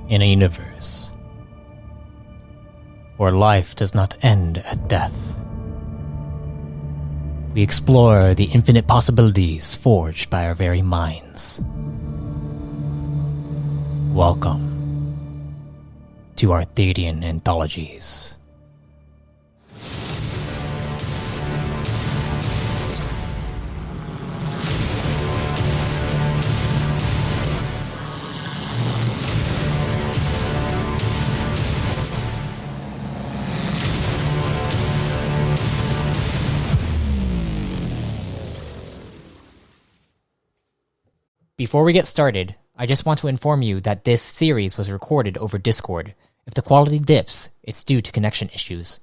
in a universe where life does not end at death. We explore the infinite possibilities forged by our very minds. Welcome to our Thetian anthologies. Before we get started, I just want to inform you that this series was recorded over Discord. If the quality dips, it's due to connection issues.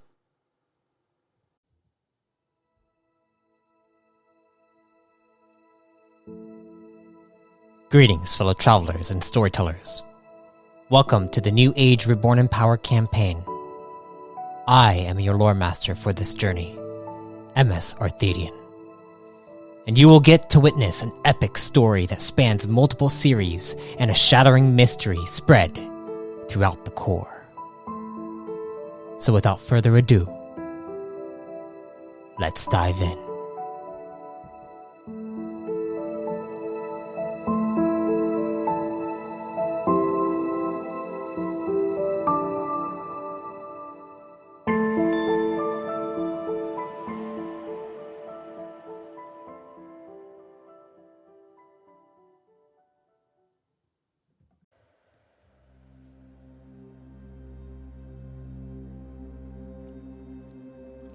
Greetings, fellow travelers and storytellers. Welcome to the New Age Reborn in Power campaign. I am your lore master for this journey, MS Arthadian. And you will get to witness an epic story that spans multiple series and a shattering mystery spread throughout the core. So without further ado, let's dive in.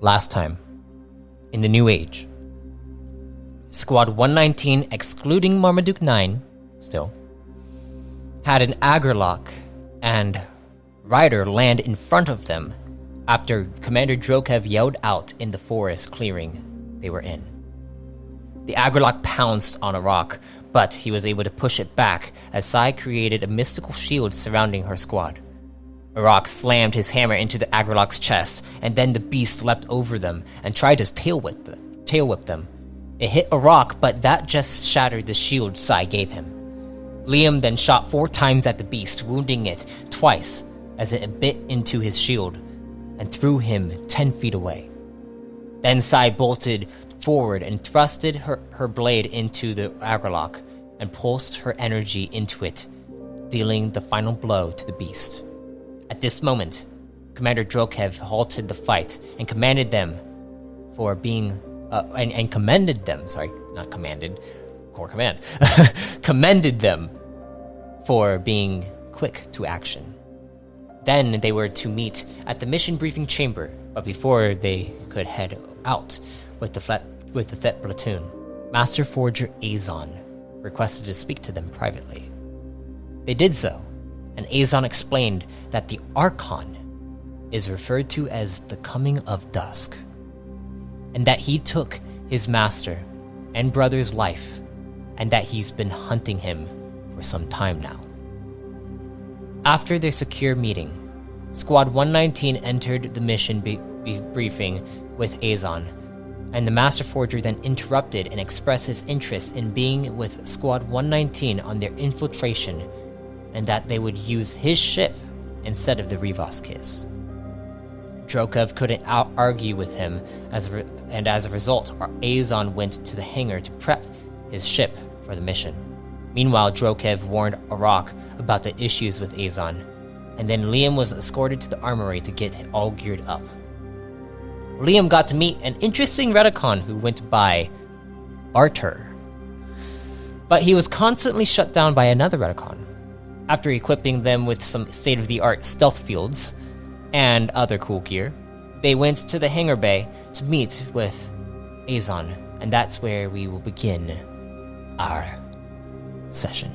Last time, in the New Age, Squad 119, excluding Marmaduke 9, still, had an Agralock and Rider land in front of them after Commander Drokev yelled out in the forest clearing they were in. The Agralock pounced on a rock, but he was able to push it back as Sai created a mystical shield surrounding her squad. Arak slammed his hammer into the Agralock's chest, and then the beast leapt over them and tried to tail whip them. It hit Arak, but that just shattered the shield Sai gave him. Liam then shot 4 times at the beast, wounding it twice as it bit into his shield and threw him 10 feet away. Then Sai bolted forward and thrusted her blade into the Agralock and pulsed her energy into it, dealing the final blow to the beast. At this moment, Commander Drokev halted the fight and commended them for being commended them for being quick to action. Then they were to meet at the mission briefing chamber, but before they could head out with the Thet platoon, Master Forger Aizon requested to speak to them privately. They did so, and Aizon explained that the Archon is referred to as the Coming of Dusk, and that he took his master and brother's life, and that he's been hunting him for some time now. After their secure meeting, Squad 119 entered the mission briefing with Aizon, and the Master Forger then interrupted and expressed his interest in being with Squad 119 on their infiltration, and that they would use his ship instead of the Rivas Kiss. Drokev couldn't argue with him, and as a result, Aizon went to the hangar to prep his ship for the mission. Meanwhile, Drokev warned Arak about the issues with Aizon, and then Liam was escorted to the armory to get all geared up. Liam got to meet an interesting Redicon who went by Barter, but he was constantly shut down by another Redicon. After equipping them with some state-of-the-art stealth fields and other cool gear, they went to the hangar bay to meet with Aizon, and that's where we will begin our session.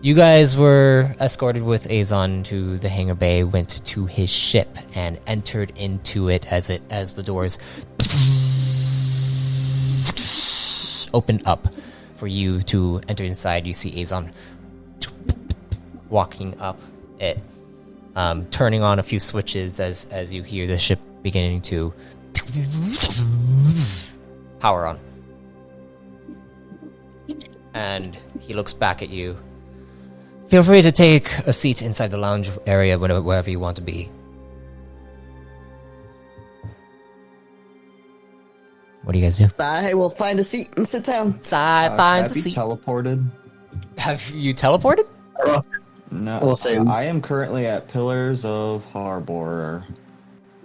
You guys were escorted with Aizon to the hangar bay, went to his ship, and entered into it as the doors opened up. For you to enter inside, you see Aizon walking up it, turning on a few switches as you hear the ship beginning to power on. And he looks back at you. Feel free to take a seat inside the lounge area wherever you want to be. What do you guys do? I will find a seat and sit down. Finds a Be seat. teleported? Have you teleported? No. Also- I am currently at Pillars of Harbor.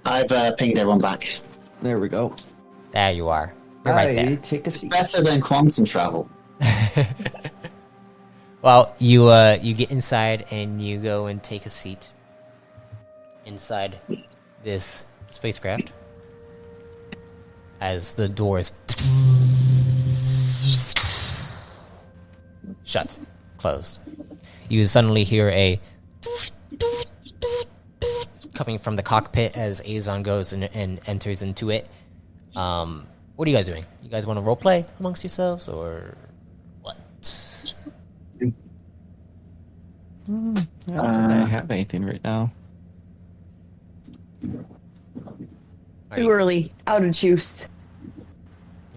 I've pinged everyone back. There we go. There you are. You're right there. Take a It's seat. better than quantum travel. Well, you get inside and you go and take a seat inside this spacecraft as the doors shut, closed. You suddenly hear a coming from the cockpit as Aizon goes and enters into it. What are you guys doing? You guys want to roleplay amongst yourselves, or what? I don't think I have anything right now. Too early. Out of juice.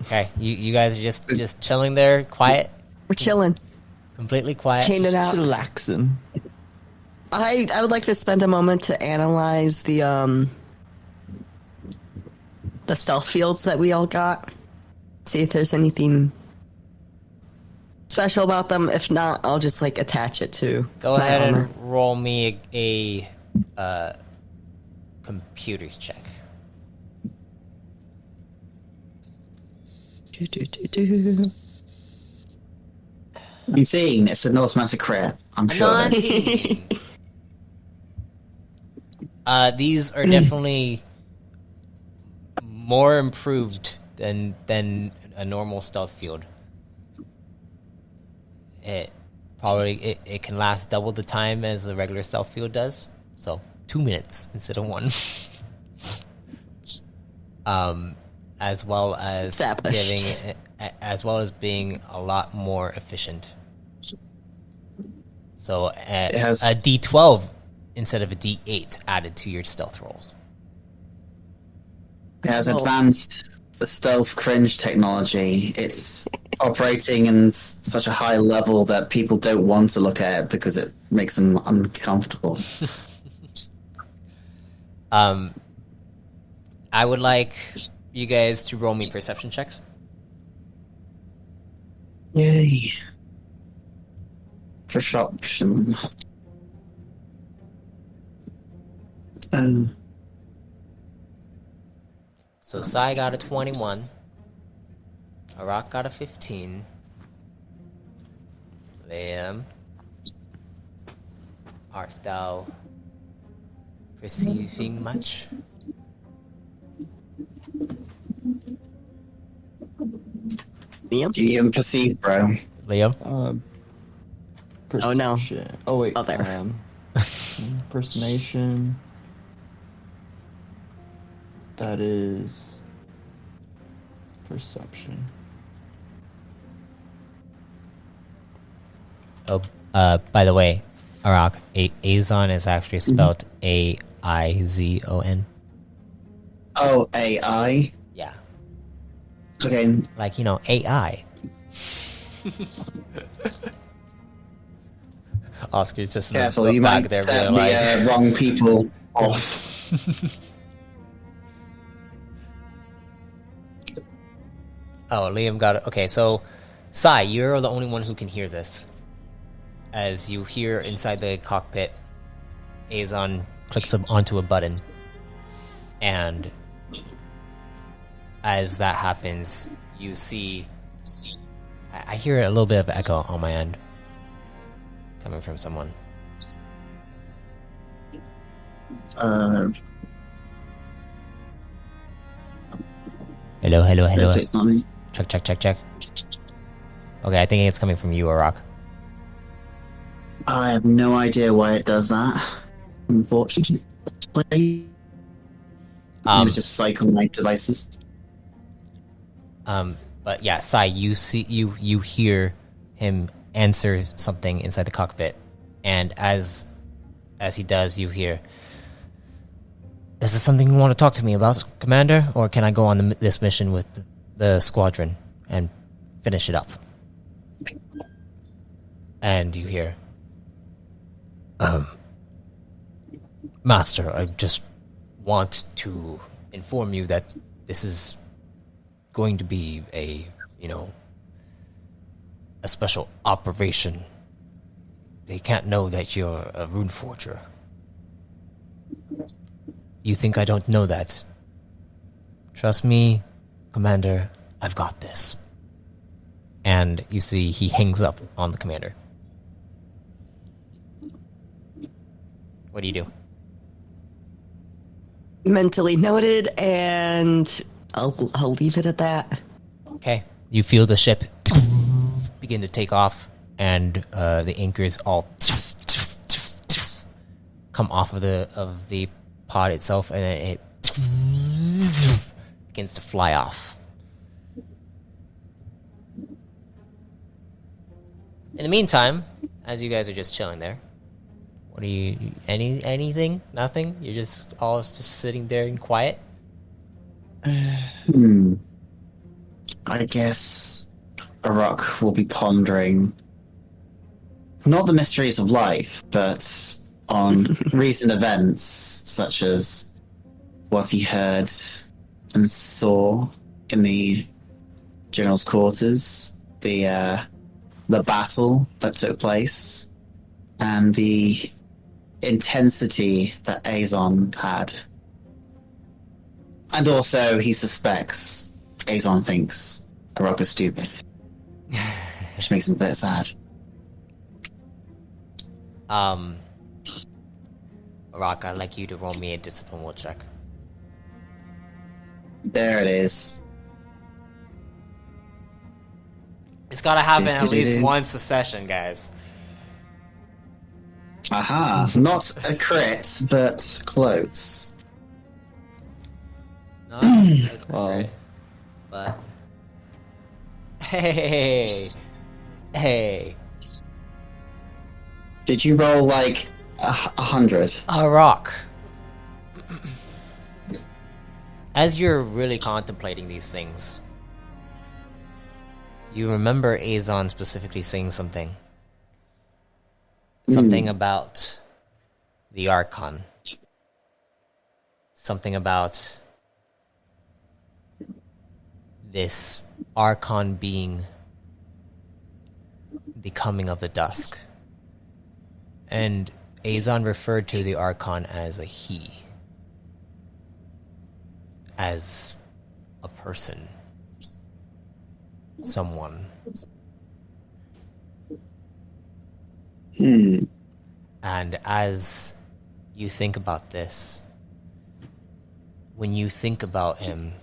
Okay, you guys are just chilling there, quiet, We're chilling. completely quiet. Hanging out. Relaxing. I would like to spend a moment to analyze the stealth fields that we all got. See if there's anything special about them. If not, I'll just like attach it to. Go my ahead armor. and roll me a computers check. I'm seeing it's a North Massacre. I'm sure. These are definitely more improved than a normal stealth field. It can last double the time as a regular stealth field does, so 2 minutes instead of 1. As well as Established. as well as being a lot more efficient. So It has- a D12 instead of a D8 added to your stealth rolls. It has advanced stealth cringe technology. It's operating in such a high level that people don't want to look at it because it makes them uncomfortable. I would like you guys to roll me perception checks. Yay. Perception. So Sai got a 21. Arak got a 15. Liam, art thou perceiving much? Liam? Do you even perceive, bro? Liam? Oh, no. Perception. Oh wait. Oh, there. Impersonation. That is perception. Oh, by the way, Arak, Aizon is actually spelled Aizon. Oh, AI? Yeah, Okay. like, you know, AI. Oscar's just in Careful, the you back might there set being like, the wrong people off. oh, Liam got it. Okay, so, Sai, you're the only one who can hear this. As you hear inside the cockpit, Aizon clicks onto a button. And as that happens, you see... I hear a little bit of echo on my end. Coming from someone. Hello. It's not me. Check. Okay, I think it's coming from you, Arak. I have no idea why it does that. Unfortunately. Maybe just cycle my devices. But yeah, Sai, you hear him answer something inside the cockpit, and as he does, you hear, "Is this something you want to talk to me about, Commander, or can I go on this mission with the squadron and finish it up?" And you hear, Master, I just want to inform you that this is going to be a special operation. They can't know that you're a rune forger. You think I don't know that? Trust me, Commander, I've got this. And you see he hangs up on the commander. What do you do? Mentally noted, and I'll leave it at that. Okay. You feel the ship begin to take off, and the anchors all come off of the pod itself, and then it begins to fly off. In the meantime, as you guys are just chilling there, what are you? Anything? Nothing? You're just all just sitting there in quiet. I guess Arok will be pondering not the mysteries of life, but on recent events such as what he heard and saw in the general's quarters, the battle that took place, and the intensity that Aizon had. And also, he suspects Aizon thinks Arok is stupid, which makes him a bit sad. Arok, I'd like you to roll me a discipline will check. There it is. It's gotta happen at least once a session, guys. Aha, not a crit, but close. Not a crit, but hey. Did you roll like 100? Arok. As you're really contemplating these things, you remember Aizon specifically saying something. Something about the Archon. Something about this Archon being the coming of the dusk. And Aizon referred to the Archon as a he. As a person. Someone. And as you think about this, when you think about him,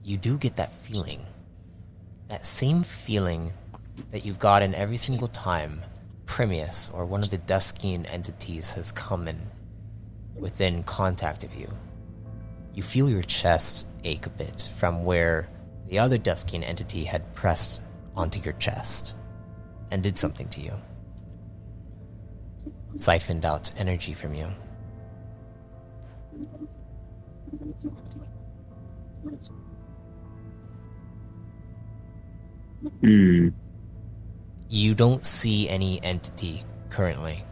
you do get that feeling. That same feeling that you've gotten every single time Primius or one of the Duskian entities has come in within contact of you. You feel your chest ache a bit from where the other Duskian entity had pressed onto your chest and did something to you. Siphoned out energy from you. You don't see any entity currently.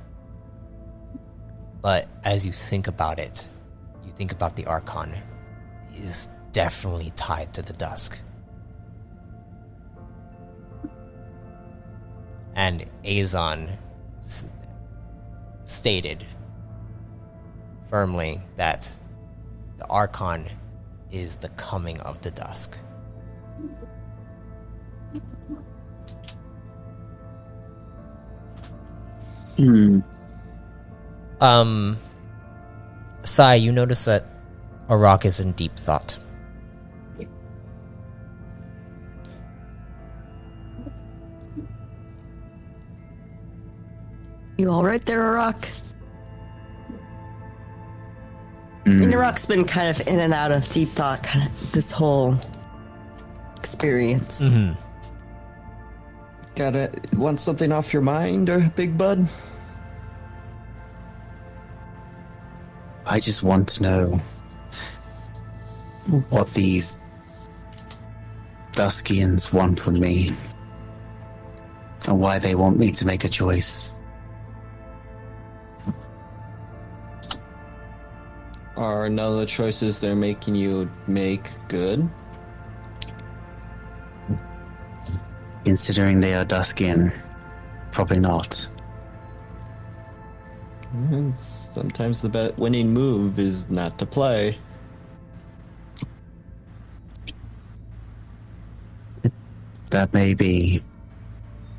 But as you think about it, you think about the Archon. It is definitely tied to the dusk. And Aizon stated firmly that the Archon is the coming of the dusk. Sai, you notice that Arok is in deep thought. You all right there, Arok? I mean, Arok's been kind of in and out of deep thought this whole experience. Want something off your mind, big bud? I just want to know what these Duskians want from me and why they want me to make a choice. Are none of the choices they're making you make good? Considering they are Duskian, probably not. Sometimes the winning move is not to play. That may be,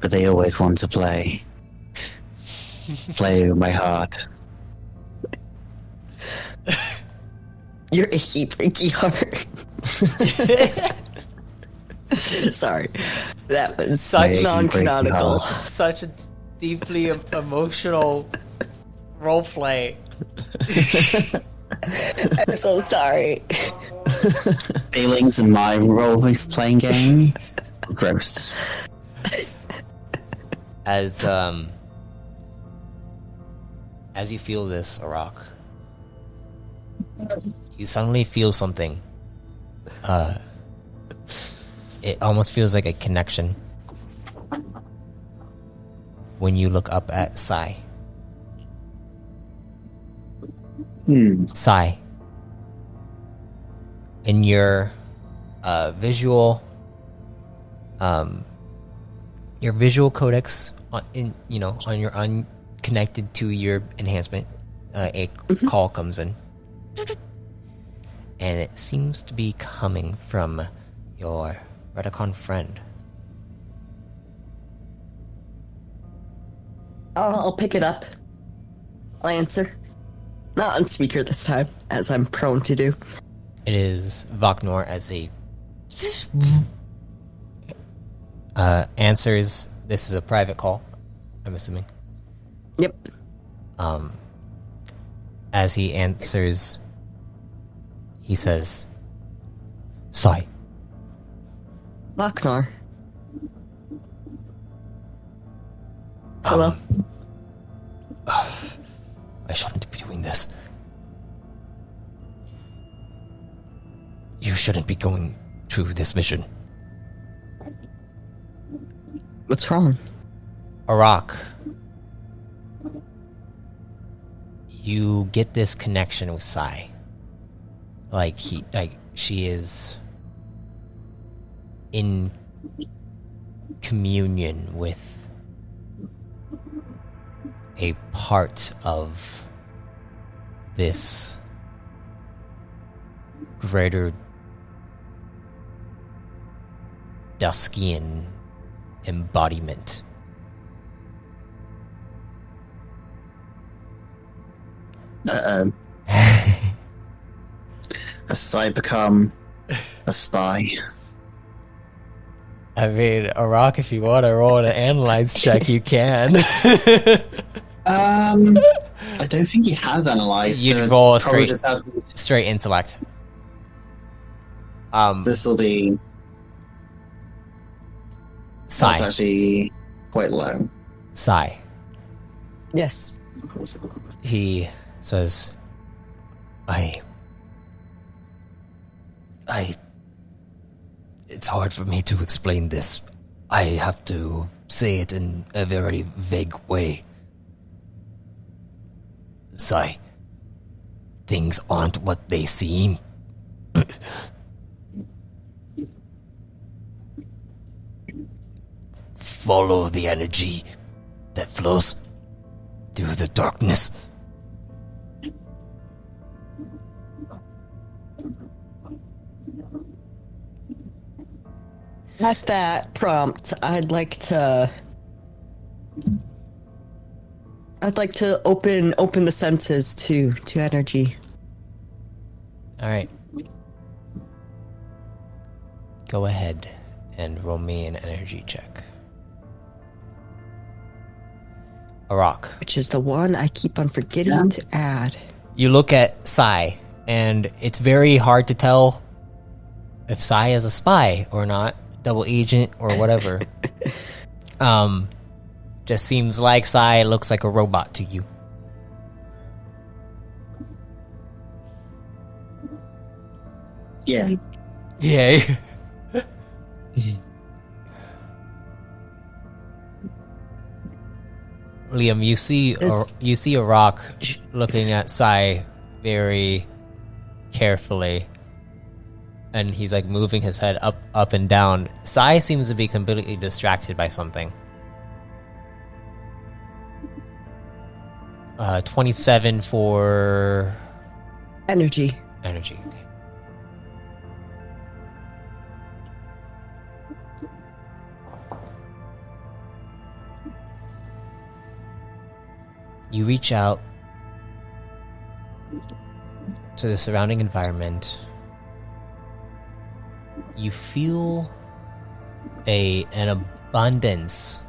but they always want to play. Play with my heart. Your icky breaky heart. Sorry. That was Such non-canonical. Such a deeply emotional roleplay. I'm so sorry. Feelings in my role-playing game? Gross. As you feel this, Arak, you suddenly feel something. It almost feels like a connection when you look up at Sai. Sai. In your visual codex on your unconnected to your enhancement, a call comes in, and it seems to be coming from your Redicon friend. I'll pick it up. I'll answer. Not on speaker this time, as I'm prone to do. It is Vaknor as he answers. This is a private call, I'm assuming. Yep. As he answers, he says, Sai. Lochnar. Hello? I shouldn't be doing this. You shouldn't be going through this mission. What's wrong? Arak, you get this connection with Sai. She is in communion with a part of this greater Duskian embodiment. Has Sai become a spy? I mean, Arak, if you want to roll an analyze check, you can. I don't think he has analyzed. You'd so roll a probably straight intellect. This will be. Sai. That's actually quite low. Sai. Yes. He says, it's hard for me to explain this. I have to say it in a very vague way. Sai, things aren't what they seem. Follow the energy that flows through the darkness. At that prompt, I'd like to open the senses to energy. All right. Go ahead and roll me an energy check. Arak. Which is the one I keep on forgetting to add. You look at Sai, and it's very hard to tell if Sai is a spy or not, double agent or whatever. Just seems like Sai looks like a robot to you. Yeah. Yeah. Liam, you see Arak looking at Sai very carefully, and he's like moving his head up and down. Sai seems to be completely distracted by something. 27 for Energy. energy. Okay. You reach out to the surrounding environment. You feel an abundance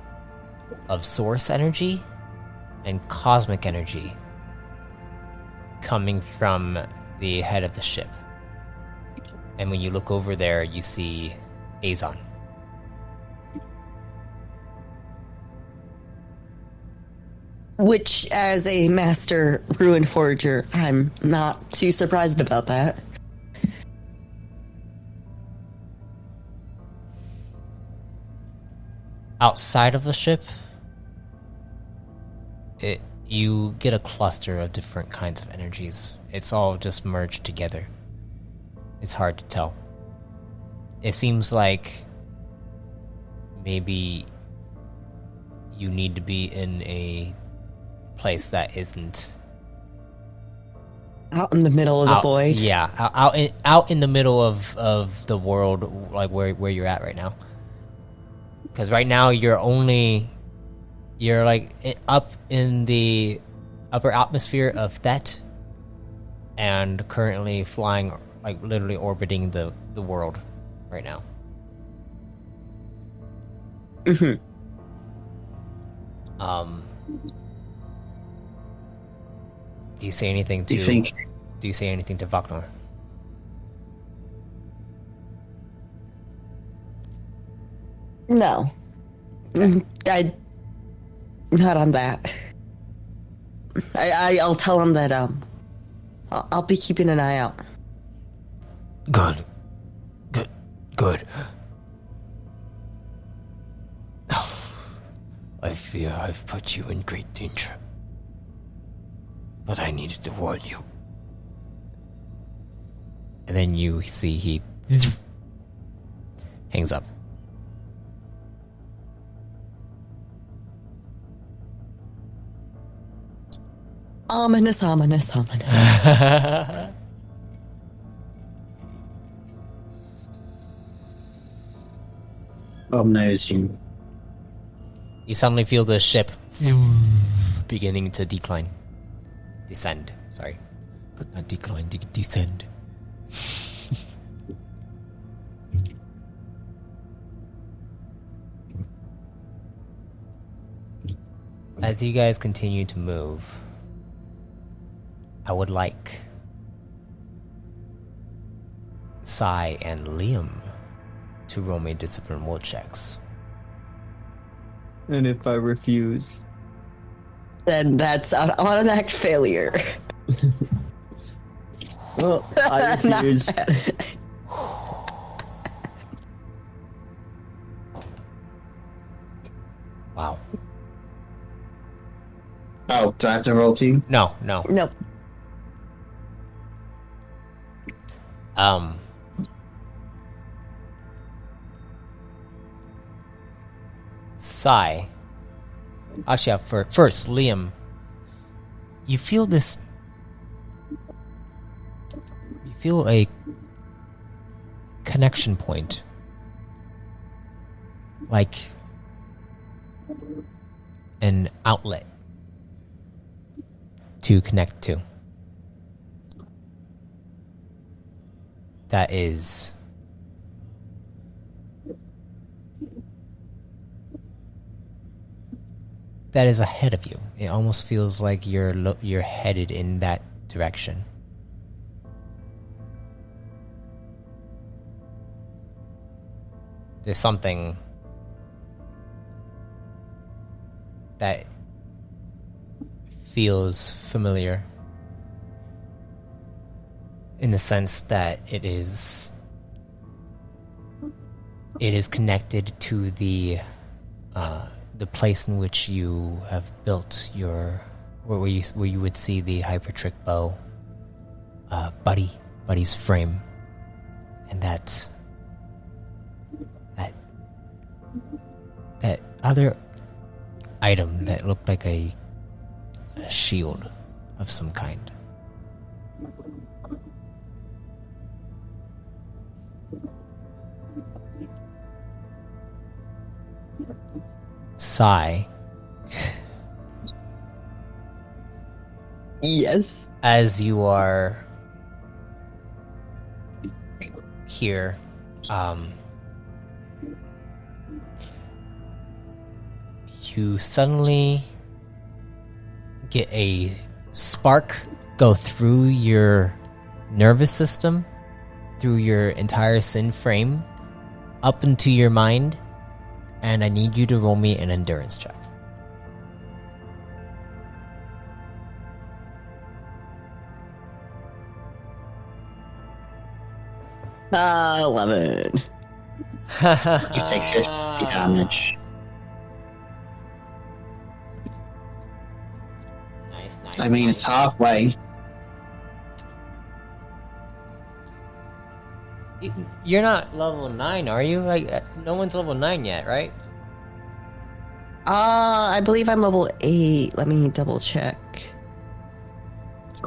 of source energy and cosmic energy coming from the head of the ship. And when you look over there, you see Aizon. Which, as a master ruin forger, I'm not too surprised about that. Outside of the ship, you get a cluster of different kinds of energies. It's all just merged together. It's hard to tell. It seems like maybe you need to be in a place that isn't out in the middle of the void. Yeah, out in the middle of the world, like where you're at right now. Because right now you're like up in the upper atmosphere of Thet, and currently flying, like literally orbiting the world right now. Mm-hmm. Do you say anything to? Do you say anything to Vaknor? No. I not on that. I'll tell him that I'll be keeping an eye out. Good. I fear I've put you in great danger. But I needed to warn you. And then you see he hangs up. Ominous. Knows you. You suddenly feel the ship beginning to descend. Sorry. Not decline, descend. As you guys continue to move, I would like Sai and Liam to roll me discipline will checks. And if I refuse? Then that's an automatic failure. Well, I refused. Wow. Oh, do I have to roll too? No. Nope. Sai. Actually, first, Liam. You feel this. You feel a connection point. Like an outlet to connect to. That is ahead of you. It almost feels like you're headed in that direction. There's something that feels familiar in the sense that it is connected to the place in which you have built your, where you would see the hypertrick bow, buddy buddy's frame, and that other item that looked like a shield of some kind. Sigh. Yes. As you are here, you suddenly get a spark go through your nervous system, through your entire sin frame, up into your mind, and I need you to roll me an endurance check. 11. You take 50 damage. Nice. I mean, it's halfway. You're not level 9, are you? Like, no one's level 9 yet, right? I believe I'm level 8. Let me double check.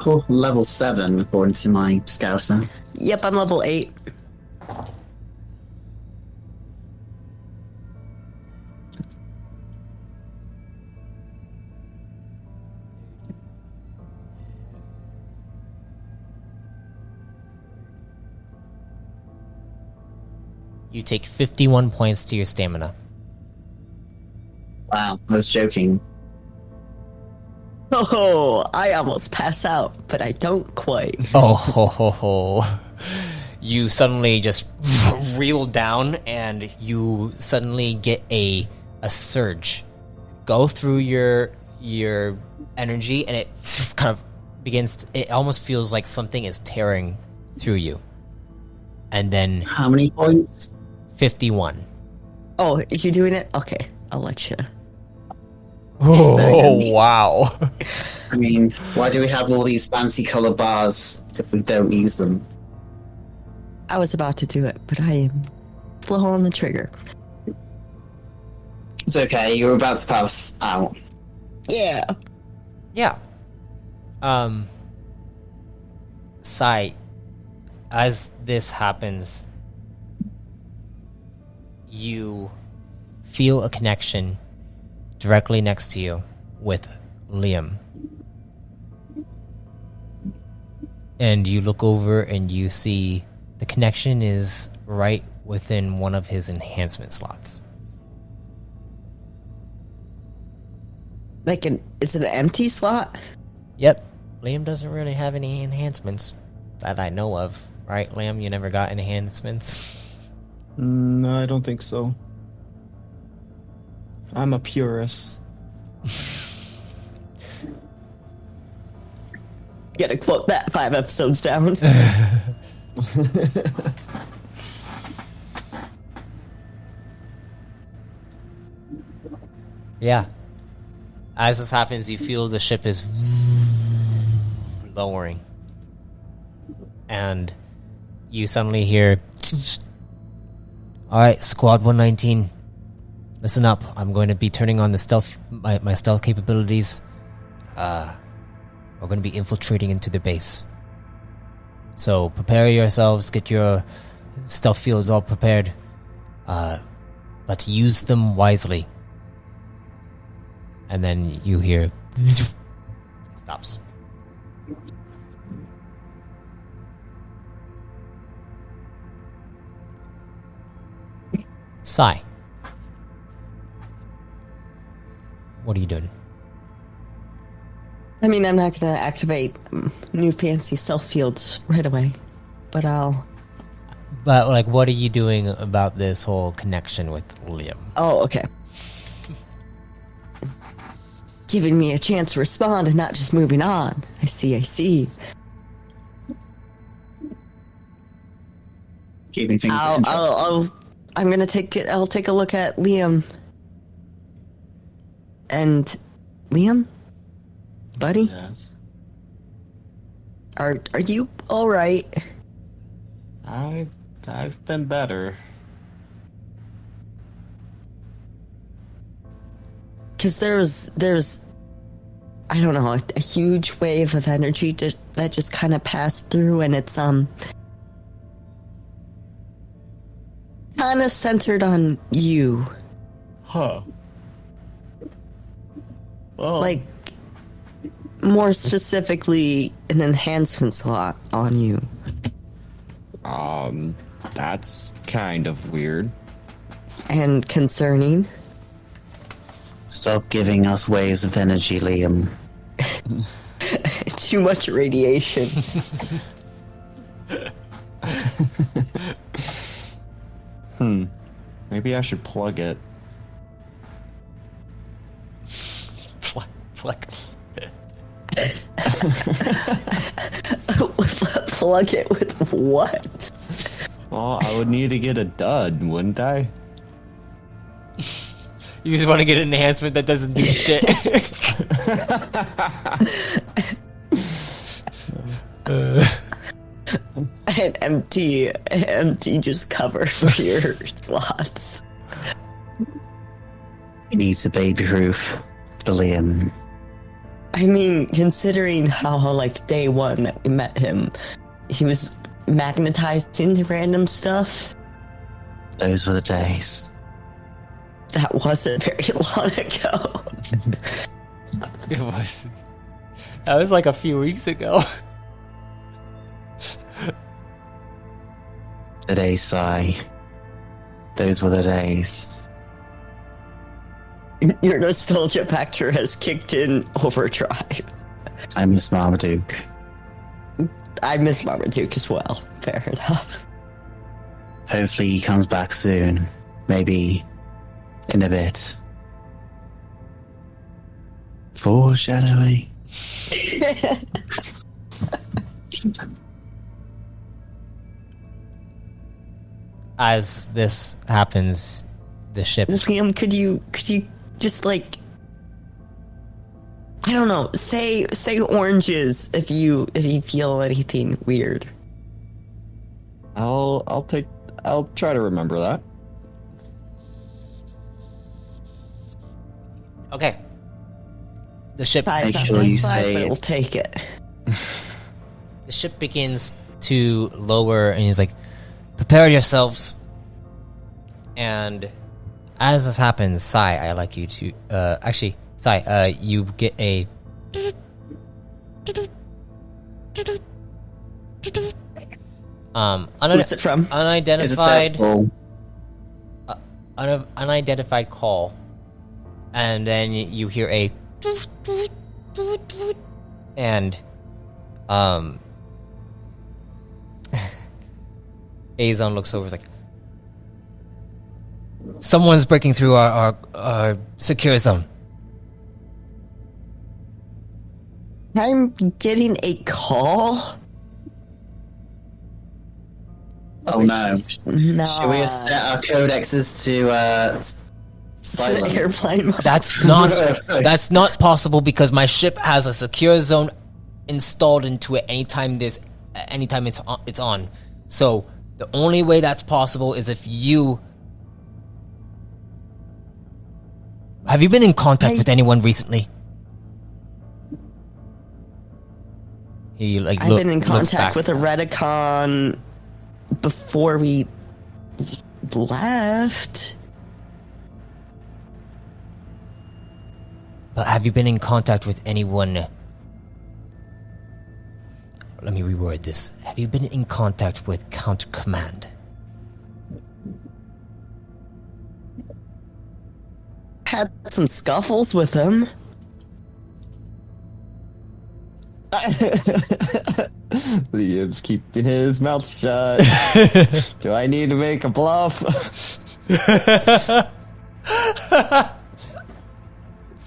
Oh, level 7, according to my scouter. Yep, I'm level 8. You take 51 points to your stamina. Wow, I was joking. Oh, I almost pass out, but I don't quite. Oh, ho, ho, ho. You suddenly just reel down, and you suddenly get a surge go through your energy, and it kind of begins. It almost feels like something is tearing through you, and then How many points? Oh, 51. you're doing it? Okay, I'll let you. Oh, wow. I mean, why do we have all these fancy color bars if we don't use them? I was about to do it, but I am slow on the trigger. It's okay, you're about to pass out. Yeah. Yeah. Sai, as this happens, you feel a connection directly next to you with Liam. And you look over and you see the connection is right within one of his enhancement slots. Like is it an empty slot? Yep. Liam doesn't really have any enhancements that I know of. Right, Liam? You never got enhancements? No, I don't think so. I'm a purist. Gotta quote that 5 episodes down. Yeah. As this happens, you feel the ship is lowering. And you suddenly hear, alright, Squad 119, listen up. I'm going to be turning on the stealth, my stealth capabilities. We're going to be infiltrating into the base. So prepare yourselves, get your stealth fields all prepared. But use them wisely. And then you hear it stops. Sai, what are you doing? I mean, I'm not gonna activate new fancy stealth fields right away, but I'll... But, like, what are you doing about this whole connection with Liam? Oh, okay. Giving me a chance to respond and not just moving on. I see. Keeping things I'm gonna I'll take a look at Liam. And Liam? Buddy? Yes. Are you alright? I've been better. Because there's, I don't know, a huge wave of energy that just kind of passed through, and it's kind of centered on you. Huh. Well, Like, more specifically, an enhancement slot on you. that's kind of weird. And concerning. Stop giving us waves of energy, Liam. Too much radiation. Maybe I should plug it. Plug. Plug it with what? Well, I would need to get a dud, wouldn't I? You just want to get an enhancement that doesn't do shit. An empty just cover for your slots. You need to baby-proof the Liam. I mean, considering how, like, day one that we met him, he was magnetized into random stuff. Those were the days. That wasn't very long ago. It was. That was like a few weeks ago. The days, Sai. Those were the days. Your nostalgia factor has kicked in overdrive. I miss Marmaduke. I miss Marmaduke as well. Fair enough. Hopefully he comes back soon. Maybe in a bit. Foreshadowing. As this happens, the ship. Liam, could you just, like, I don't know, say oranges if you feel anything weird. I'll try to remember that. Okay. The ship. Five, Make sure you five, say but it. we'll take it. The ship begins to lower, and he's like, "Prepare yourselves." And as this happens, Sai, I like you to actually, Sai, you get a What's it from? It's a unidentified cesspool. unidentified call, and then you hear a and Aizon looks over, is like, someone's breaking through our secure zone. I'm getting a call. Oh no. No. Should we have set our codexes to silent? Airplane mode. That's not possible because my ship has a secure zone installed into it anytime it's on. So the only way that's possible is if you have you been in contact with anyone recently? He like I've been in looks contact back. with a Redicon before we left. But have you been in contact with anyone? Let me reword this. Have you been in contact with Counter Command? Had some scuffles with him. Liam's keeping his mouth shut. Do I need to make a bluff?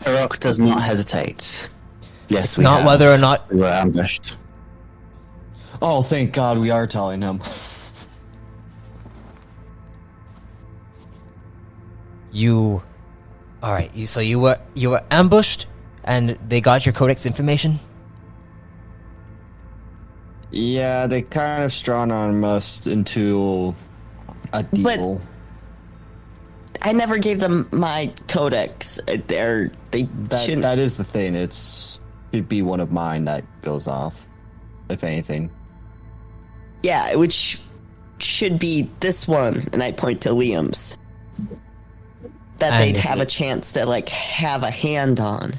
Rock does not hesitate. Yes, It's not whether or not we were ambushed. Oh, thank God we are telling him. you. All right. So you were ambushed, and they got your codex information. Yeah, they kind of strong arm us into a deal. I never gave them my codex. That is the thing. It'd be one of mine that goes off, if anything. Yeah, which should be this one, and I point to Liam's. That And they'd have a chance to, like, have a hand on.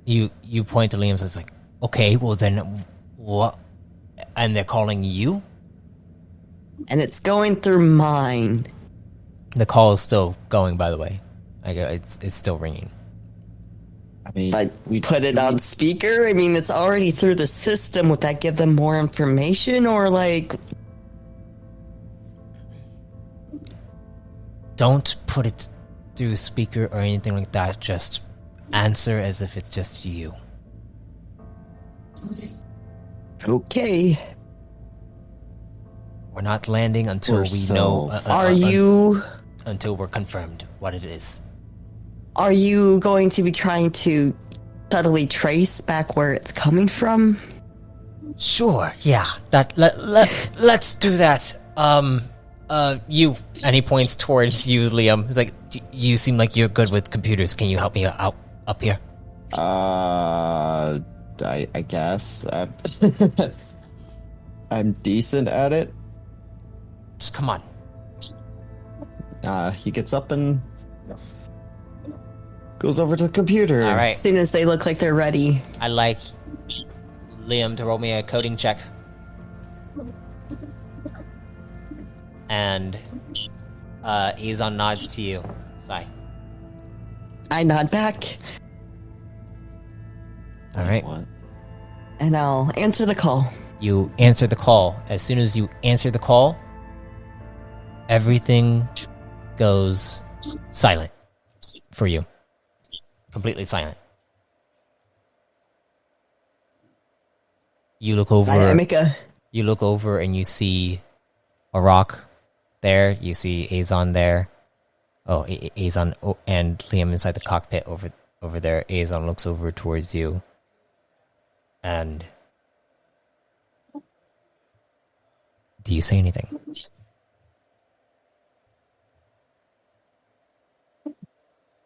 You point to Liam's. It's like, okay, well then, what? And they're calling you? And it's going through mine. The call is still going, by the way. It's still ringing. I mean, We put it on speaker. I mean, it's already through the system. Would that give them more information, or like? Don't put it through speaker or anything like that. Just answer as if it's just you. Okay. We're not landing until we know. Are you? Until we're confirmed what it is. Are you going to be trying to subtly trace back where it's coming from? Sure. Yeah. Let's do that. You. And he points towards you, Liam. He's like, you seem like you're good with computers. Can you help me out up here? I guess. I'm decent at it. Just come on. He gets up and goes over to the computer. All right. As soon as they look like they're ready. I'd like Liam to roll me a coding check. And Aizon nods to you. Sigh. I nod back, All right. What? and I'll answer the call. You answer the call. As soon as you answer the call, everything goes silent for you. Completely silent. You look over. I make a. You look over and you see a rock there. You see Aizon there. Oh, Aizon and Liam inside the cockpit over there. Aizon looks over towards you. And do you say anything?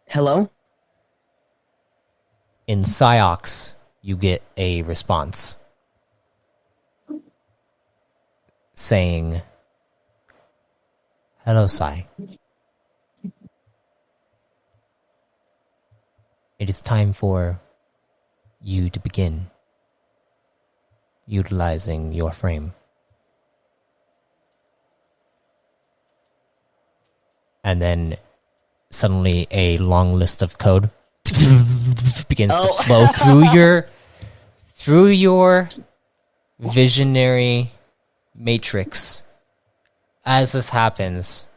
Hello? In Psyox, you get a response saying, "Hello, Psy. It is time for you to begin utilizing your frame." And then suddenly a long list of code begins to flow through your visionary matrix. As this happens,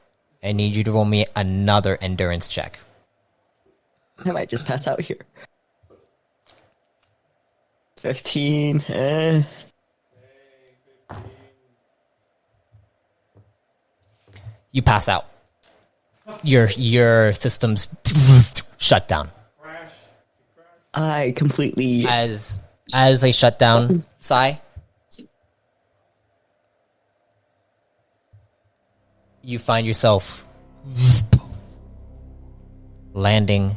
I need you to roll me another endurance check. I might just pass out here. 15. You pass out. Your systems shut down. I completely. As they shut down, Sai, you find yourself landing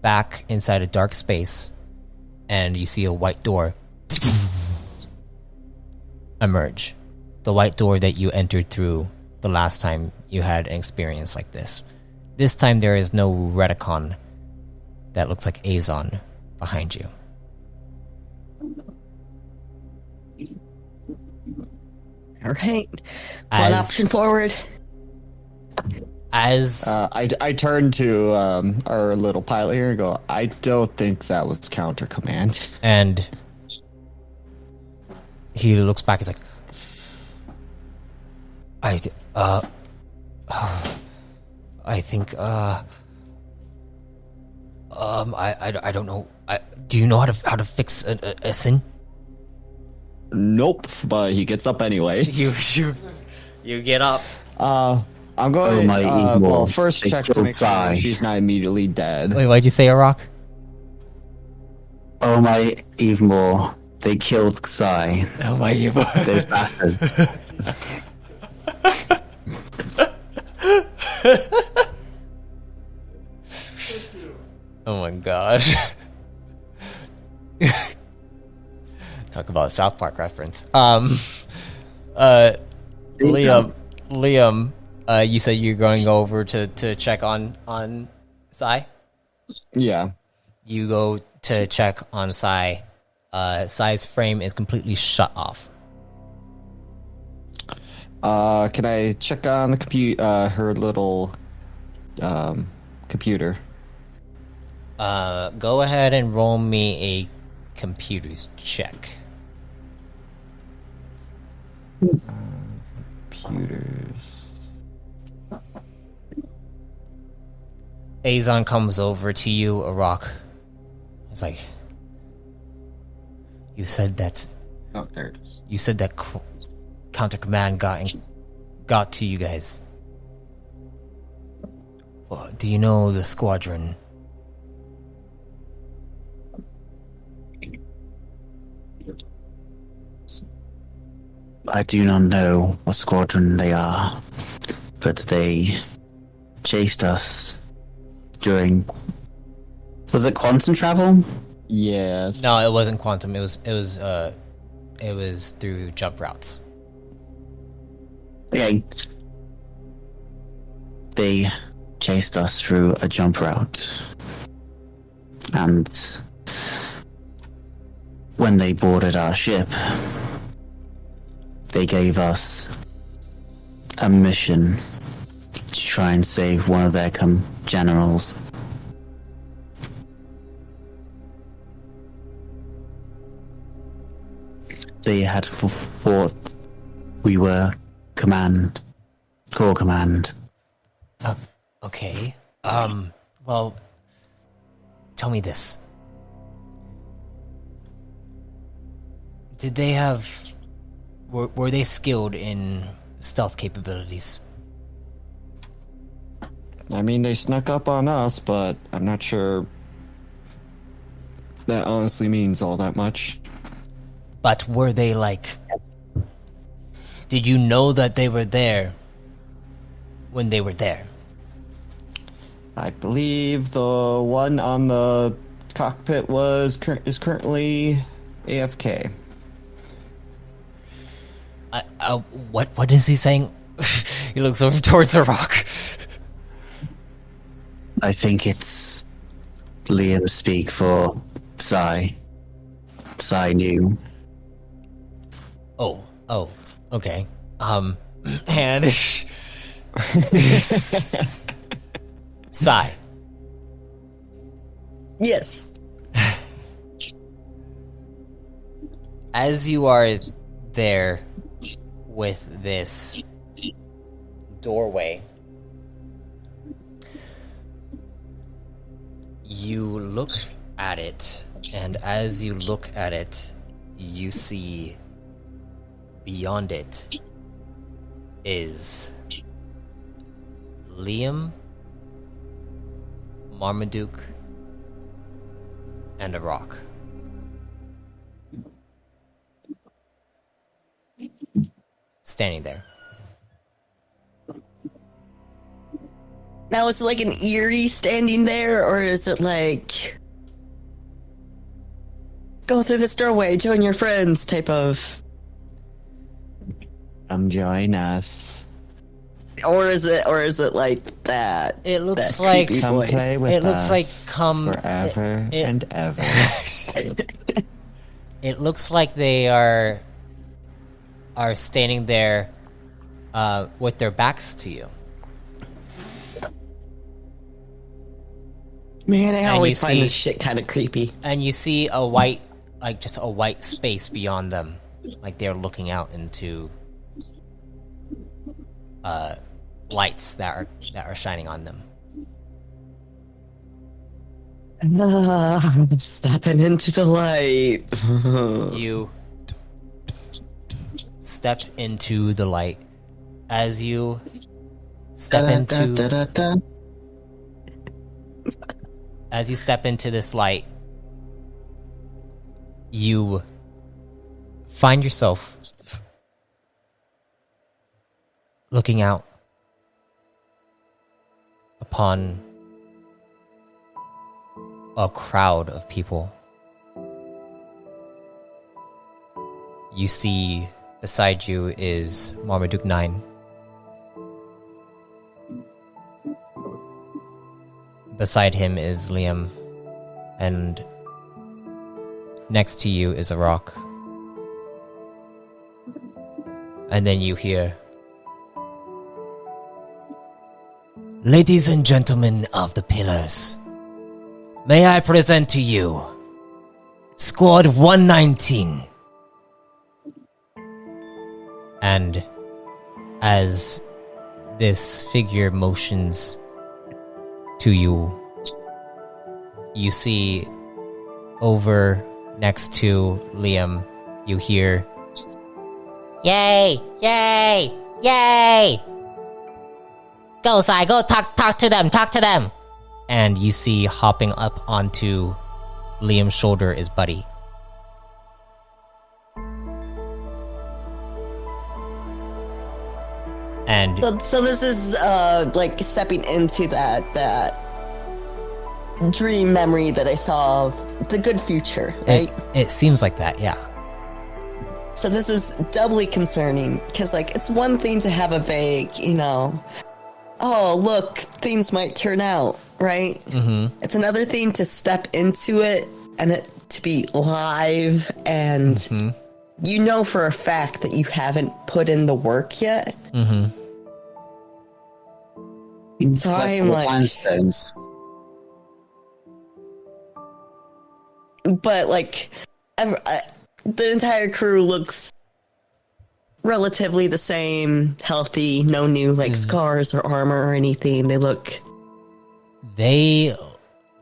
back inside a dark space, and you see a white door emerge. The white door that you entered through the last time you had an experience like this. This time there is no reticon that looks like Aizon behind you. All right. One option forward. As I turn to our little pilot here and go, I don't think that was counter command. and he looks back, he's like, I think I don't know. Do you know how to fix a sin? Nope, but he gets up anyway. You get up. I'm going. Well, first They check to kill make sure Sai. she's not immediately dead. Wait, why'd you say a rock? Oh my Evemore, They killed Psy. Oh my god. Those bastards. Oh my gosh. Talk about a South Park reference. Liam, you said you're going over to check on Psy? Yeah. You go to check on Psy. Psy's frame is completely shut off. Can I check on the her little computer? Go ahead and roll me a computers check. Computers. Aizon comes over to you, Arak. He's like, you said that. Oh, there it is. You said that counter command got to you guys. Well, do you know the squadron? I do not know what squadron they are, but they chased us during... Was it quantum travel? Yes. No, it wasn't quantum. It was through jump routes. Okay. They chased us through a jump route. And when they boarded our ship, they gave us a mission to try and save one of their generals. They had thought we were core command. Okay. Well, tell me this. Did they have... Were they skilled in stealth capabilities? I mean, they snuck up on us, but I'm not sure that honestly means all that much. But were they like... Did you know that they were there when they were there? I believe the one on the cockpit is currently AFK. What is he saying? He looks over towards a rock. I think it's Liam speak for Psy. Psy knew. Oh, okay. And Psy. Yes. As you are there with this doorway, you look at it, and as you look at it, you see beyond it is Liam, Marmaduke, and a rock. Standing there. Now, is it like an eerie standing there, or is it like go through this doorway, join your friends type of? Come join us. Or is it like that? It looks that like creepy Come voice? play with it looks us like come forever it- and ever. It looks like they are standing there with their backs to you. Man, I And always you find see- this shit kind of creepy. And you see a white, like just a white space beyond them. Like they're looking out into lights that are shining on them. Stepping into the light. You step into the light. As you step into as you step into this light, you find yourself looking out upon a crowd of people. You see beside you is Marmaduke 9. Beside him is Liam, and next to you is a rock. And then you hear, "Ladies and gentlemen of the Pillars, may I present to you Squad 119. And as this figure motions to you, you see over next to Liam, you hear, "Yay! Yay! Yay! Go, Sai, go talk to them. And you see hopping up onto Liam's shoulder is Buddy. And so this is like stepping into that dream memory that I saw of the good future, right? It seems like that, yeah. So this is doubly concerning, because like it's one thing to have a vague, oh look, things might turn out, right? Mm-hmm. It's another thing to step into it and it to be live, and you know for a fact that you haven't put in the work yet. Mm-hmm. So I'm like, limestones. But like, the entire crew looks relatively the same, healthy, no new like scars or armor or anything. They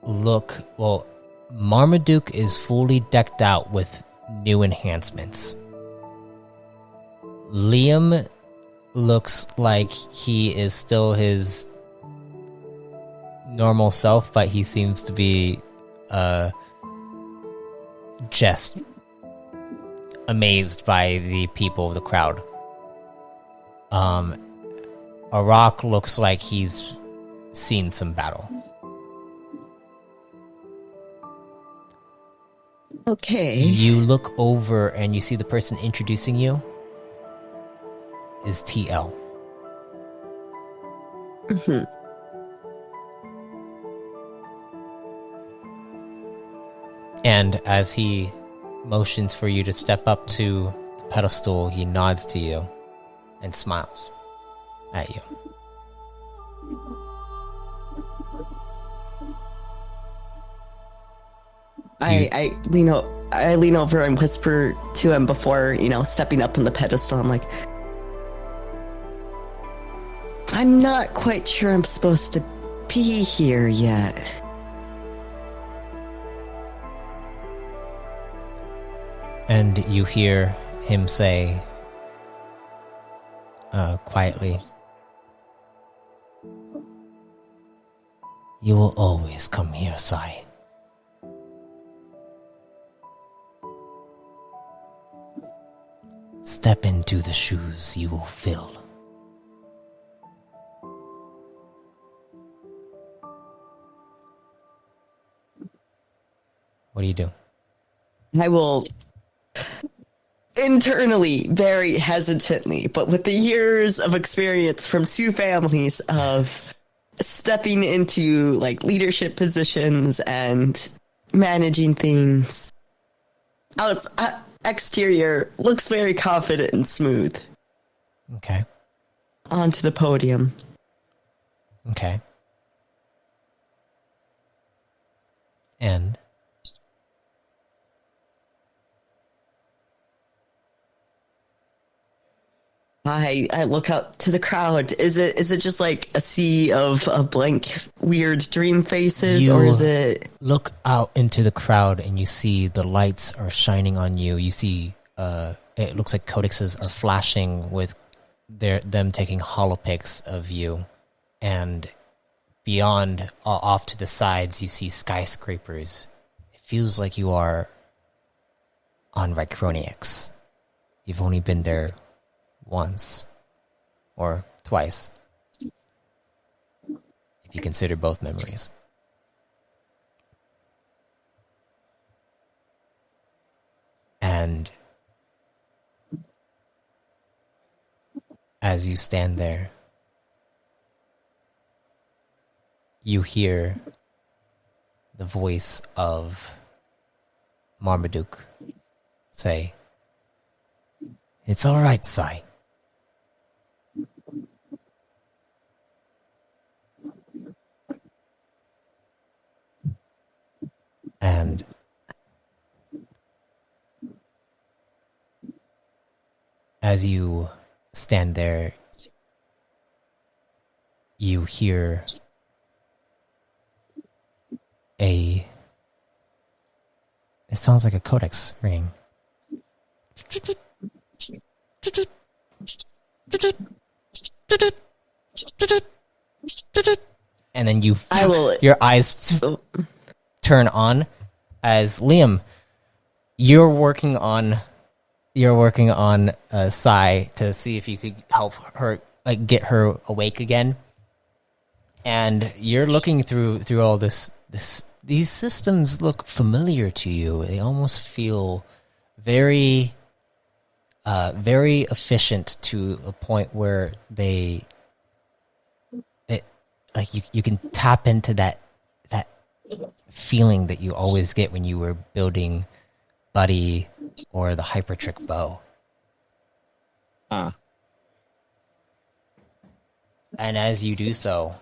look, well, Marmaduke is fully decked out with new enhancements. Liam looks like he is still his normal self, but he seems to be just amazed by the people of the crowd. Arak looks like he's seen some battle. okay. You look over and you see the person introducing you is TL. Mm-hmm. And as he motions for you to step up to the pedestal, he nods to you and smiles at you. I lean over and whisper to him before, stepping up on the pedestal. I'm like, I'm not quite sure I'm supposed to be here yet. And you hear him say, quietly, "You will always come here, Sai. Step into the shoes you will fill." What do you do? I will internally, very hesitantly, but with the years of experience from two families of stepping into like leadership positions and managing things, exterior looks very confident and smooth. Okay. Onto the podium. Okay. And I look out to the crowd. Is it just like a sea of blank, weird dream faces, or is it? Look out into the crowd and you see the lights are shining on you. You see, it looks like codexes are flashing with them taking holopics of you, and beyond, off to the sides, you see skyscrapers. It feels like you are on Vicroniax. you've only been there once or twice, if you consider both memories. And as you stand there, you hear the voice of Marmaduke say, "It's all right, Sai. And as you stand there, you hear it sounds like a codex ringing. And then your eyes turn on as Liam, you're working on Sai to see if you could help her, like, get her awake again. And you're looking through all this. These systems look familiar to you. They almost feel very efficient to a point where you can tap into that feeling that you always get when you were building Buddy or the Hypertrick bow. And as you do so,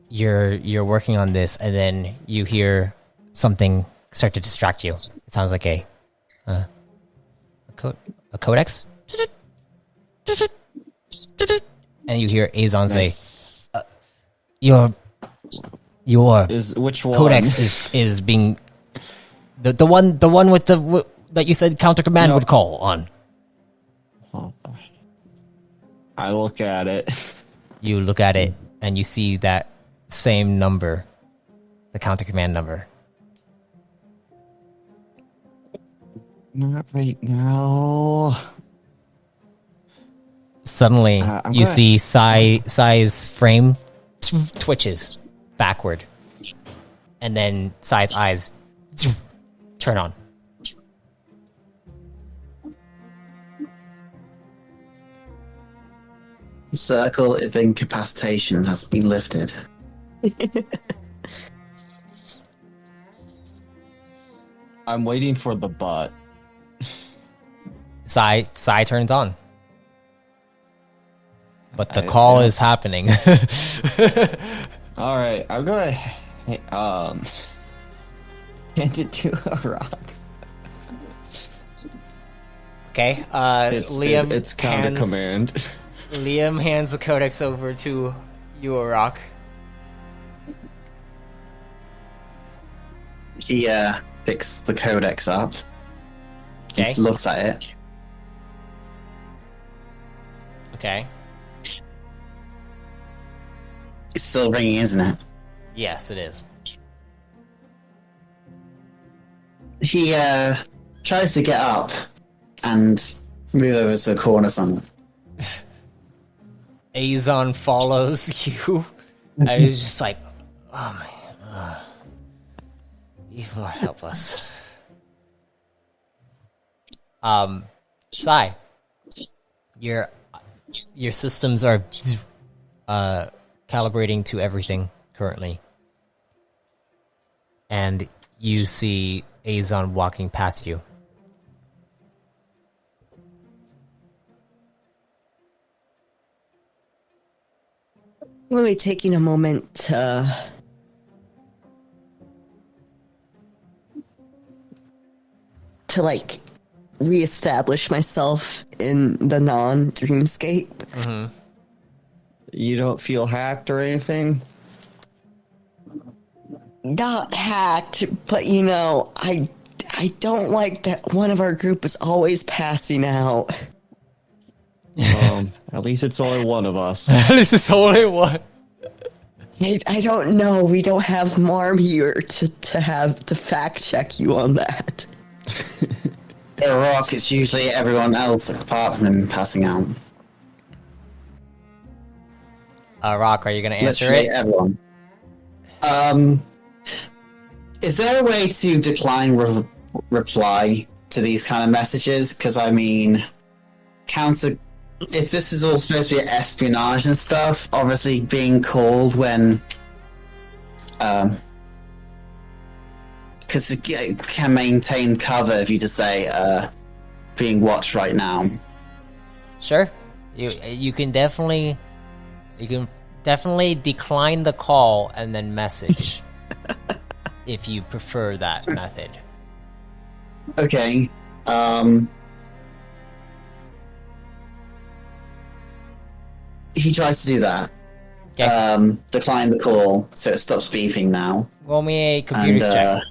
you're working on this, and then you hear something start to distract you. It sounds like a codex, and you hear Aizon say, "Your which one? Codex is being the one with that you said counter command would call on." I look at it. You look at it, and you see that same number, the counter command number. Not right now. Suddenly, you see Sai's frame twitches backward, and then Sai's eyes turn on. The circle of incapacitation has been lifted. I'm waiting for the butt. Sai turns on. But the call is happening. All right, I'm gonna hand it to a rock. Okay, Liam. It's counter command. Liam hands the codex over to you, Rock. He picks the codex up. Okay. Just looks at it. Okay. It's still ringing, isn't it? Yes, it is. He tries to get up and move over to a corner somewhere. Aizon follows you. I was just like, oh man, you want to help us? Sai, your systems are calibrating to everything currently, and you see Aizon walking past you. I'm really taking a moment to like reestablish myself in the non-dreamscape. Mm-hmm. You don't feel hacked or anything? Not hacked, but you know, I don't like that one of our group is always passing out. At least it's only one of us. At least it's only one. I don't know. We don't have Marm here to fact check you on that. A rock, it's usually everyone else apart from him passing out. Rock, are you gonna answer Literally it? everyone. Is there a way to decline reply to these kind of messages? Because I mean, if this is all supposed to be espionage and stuff, obviously being called when, because it can maintain cover if you just say, being watched right now. Sure. You can definitely decline the call and then message if you prefer that method. Okay. He tries to do that. Okay. Decline the call, so it stops beeping now. Roll me a computers check.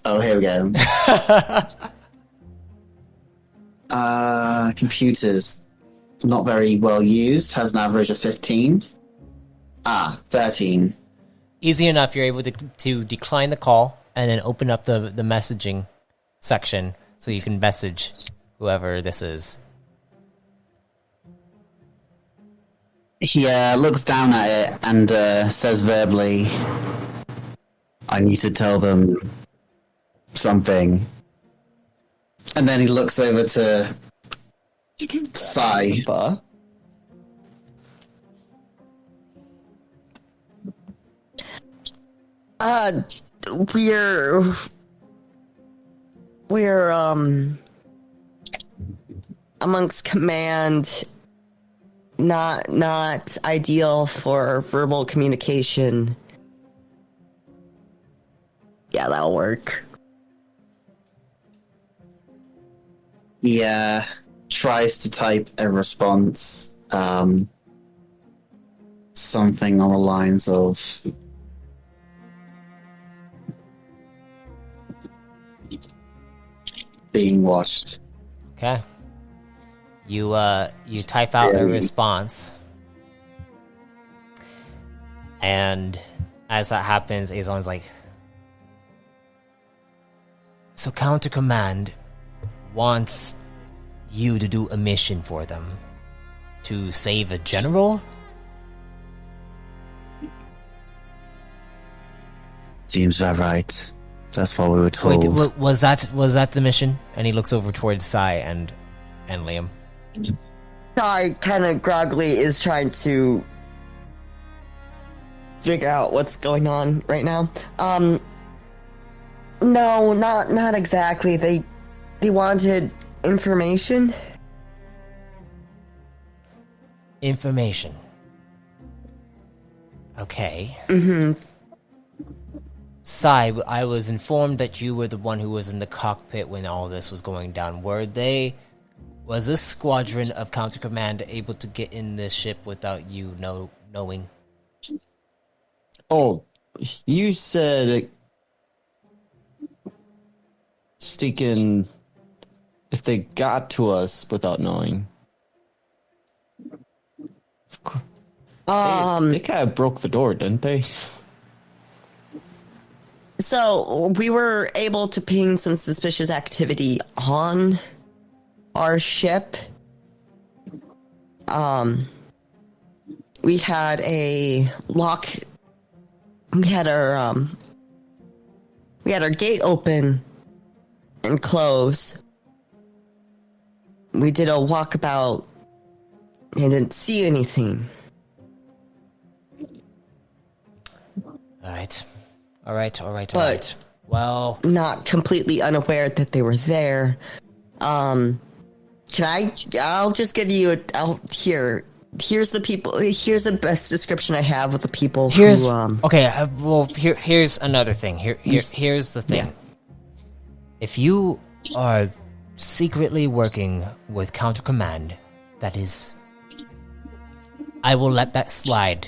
Oh, here we go. Computers. Not very well used. Has an average of 15. 13. Easy enough. You're able to decline the call and then open up the messaging section so you can message whoever this is. He looks down at it and says verbally, I need to tell them something. And then he looks over to Sai. We're amongst command, not ideal for verbal communication. Yeah, that'll work. He tries to type a response, something on the lines of being watched. Okay. You type out a response, and as that happens, Aizon's like, so Counter Command wants you to do a mission for them to save a general? Seems about right. That's what we were told. Wait, was that the mission? And he looks over towards Sai and Liam. Sai kind of groggily is trying to figure out what's going on right now. No, not exactly. They wanted information. Information. Okay. Mm-hmm. Sai, I was informed that you were the one who was in the cockpit when all this was going down. Was this squadron of Counter Command able to get in this ship without you knowing? Oh, you said sneaking if they got to us without knowing. They kind of broke the door, didn't they? So we were able to ping some suspicious activity on our ship. We had a lock. We had our gate open and close. We did a walkabout and didn't see anything. All right. Well, not completely unaware that they were there. I'll just give you here's the people. Here's the best description I have of the people. Here's who, here's another thing. Here's the thing. Yeah. If you are secretly working with Counter Command, that is, I will let that slide.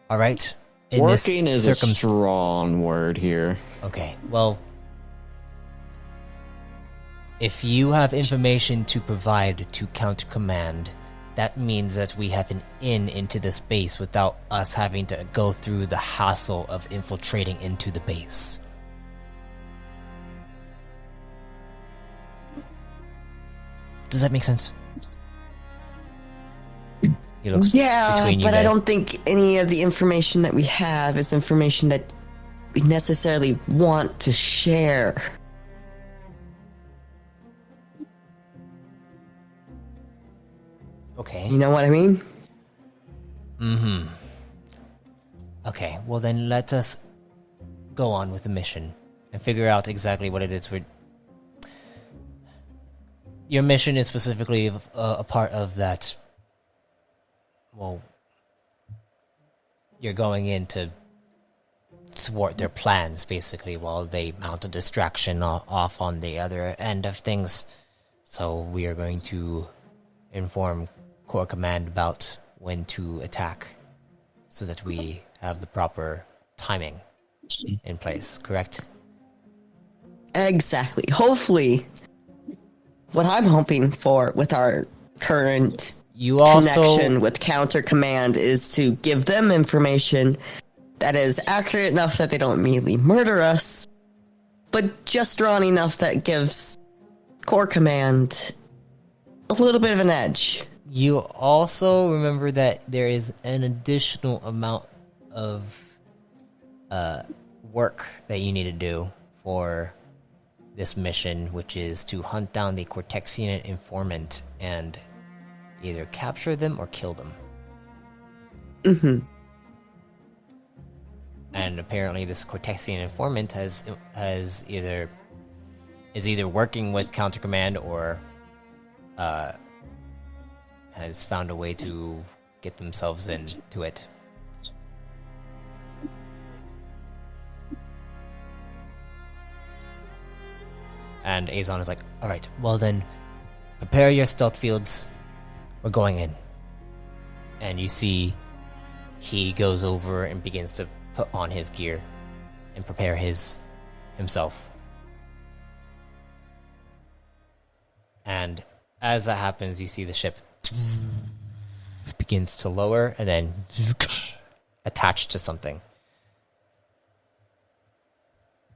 All right. Working is a strong word here. Okay. Well, if you have information to provide to Counter Command, that means that we have an in into this base without us having to go through the hassle of infiltrating into the base. Does that make sense? He looks Yeah, between you but guys. I don't think any of the information that we have is information that we necessarily want to share. Okay. You know what I mean? Mm-hmm. Okay, well then let us go on with the mission and figure out exactly what it is we're... Your mission is specifically a part of that... Well... You're going in to thwart their plans, basically, while they mount a distraction off on the other end of things. So we are going to inform Core Command about when to attack, so that we have the proper timing in place, correct? Exactly. Hopefully, what I'm hoping for with our current connection with Counter Command is to give them information that is accurate enough that they don't immediately murder us, but just wrong enough that gives Core Command a little bit of an edge. You also remember that there is an additional amount of work that you need to do for this mission, which is to hunt down the Cortexian informant and either capture them or kill them. Mm-hmm. And apparently this Cortexian informant is either working with Counter Command or has found a way to get themselves into it. And Aizon is like, alright, well then, prepare your stealth fields. We're going in. And you see he goes over and begins to put on his gear and prepare himself. And as that happens, you see the ship begins to lower and then attached to something.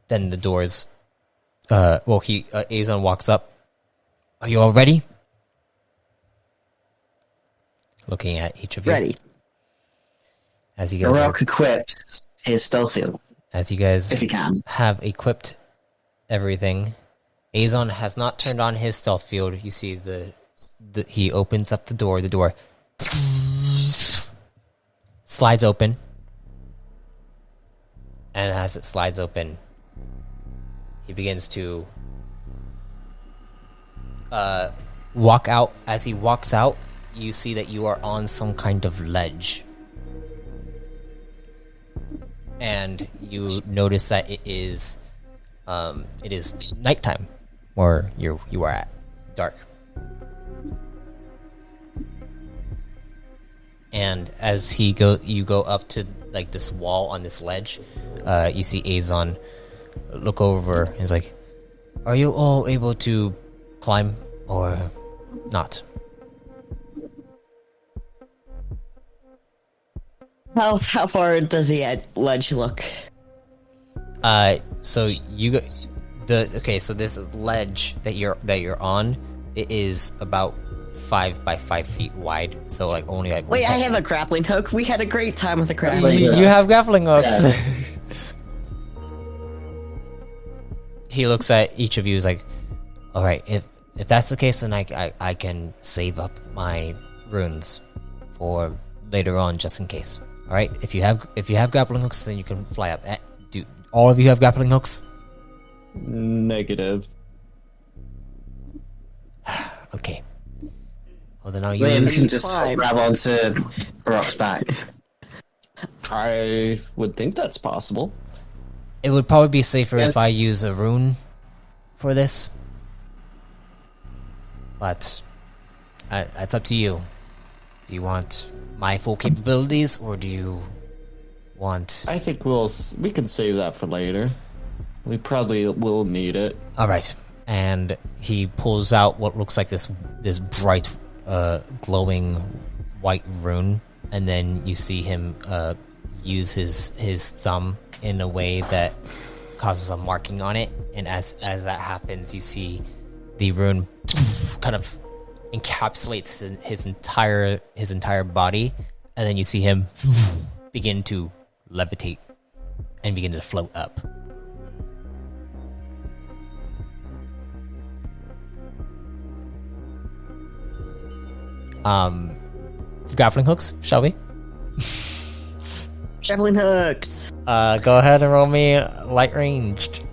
Then the doors... Aizon walks up. Are you all ready? Looking at each of you. Ready. As you guys Rock equips his stealth field. As you guys if he can. have equipped everything, Aizon has not turned on his stealth field. You see he opens up the door. The door slides open. And as it slides open, he begins to walk out. As he walks out, you see that you are on some kind of ledge. And you notice that it is nighttime where you are at. Dark. And as you go up to like this wall on this ledge, you see Aizon look over and he's like, are you all able to climb or not? How far does the ledge look? So so this ledge that you're on, it is about 5 by 5 feet wide. So like only like... Wait, I have a grappling hook. We had a great time with the grappling hook. You have grappling hooks. Yeah. He looks at each of you. Is like, all right, if that's the case, then I can save up my runes for later on, just in case. All right, if you have grappling hooks, then you can fly up. Do all of you have grappling hooks? Negative. Okay. Well, then I'll Liam use... can just grab onto Rock's back. I would think that's possible. It would probably be safer if I use a rune for this. But it's up to you. Do you want my full capabilities, or do you want... I think we can save that for later. We probably will need it. Alright. And he pulls out what looks like this bright, glowing white rune. And then you see him use his thumb in a way that causes a marking on it, and as that happens, you see the rune kind of encapsulates his entire body, and then you see him begin to levitate and begin to float up. Grappling hooks, shall we? Javelin hooks. Go ahead and roll me light ranged.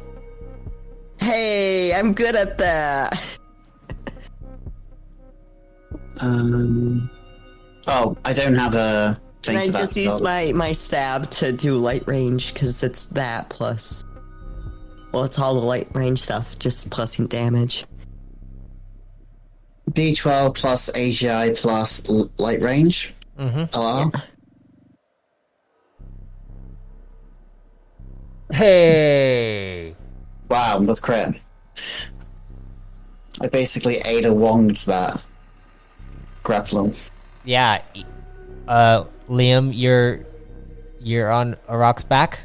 Hey, I'm good at that. Oh, I don't have a thing Can I for that just use spell. my stab to do light range? Because it's that plus... Well, it's all the light range stuff, just plusing damage. D12 plus AGI plus light range. LR. Yeah. Hey! Wow, that's crit. I basically Ada Wonged that grappling. Yeah. Liam, you're on Arak's back?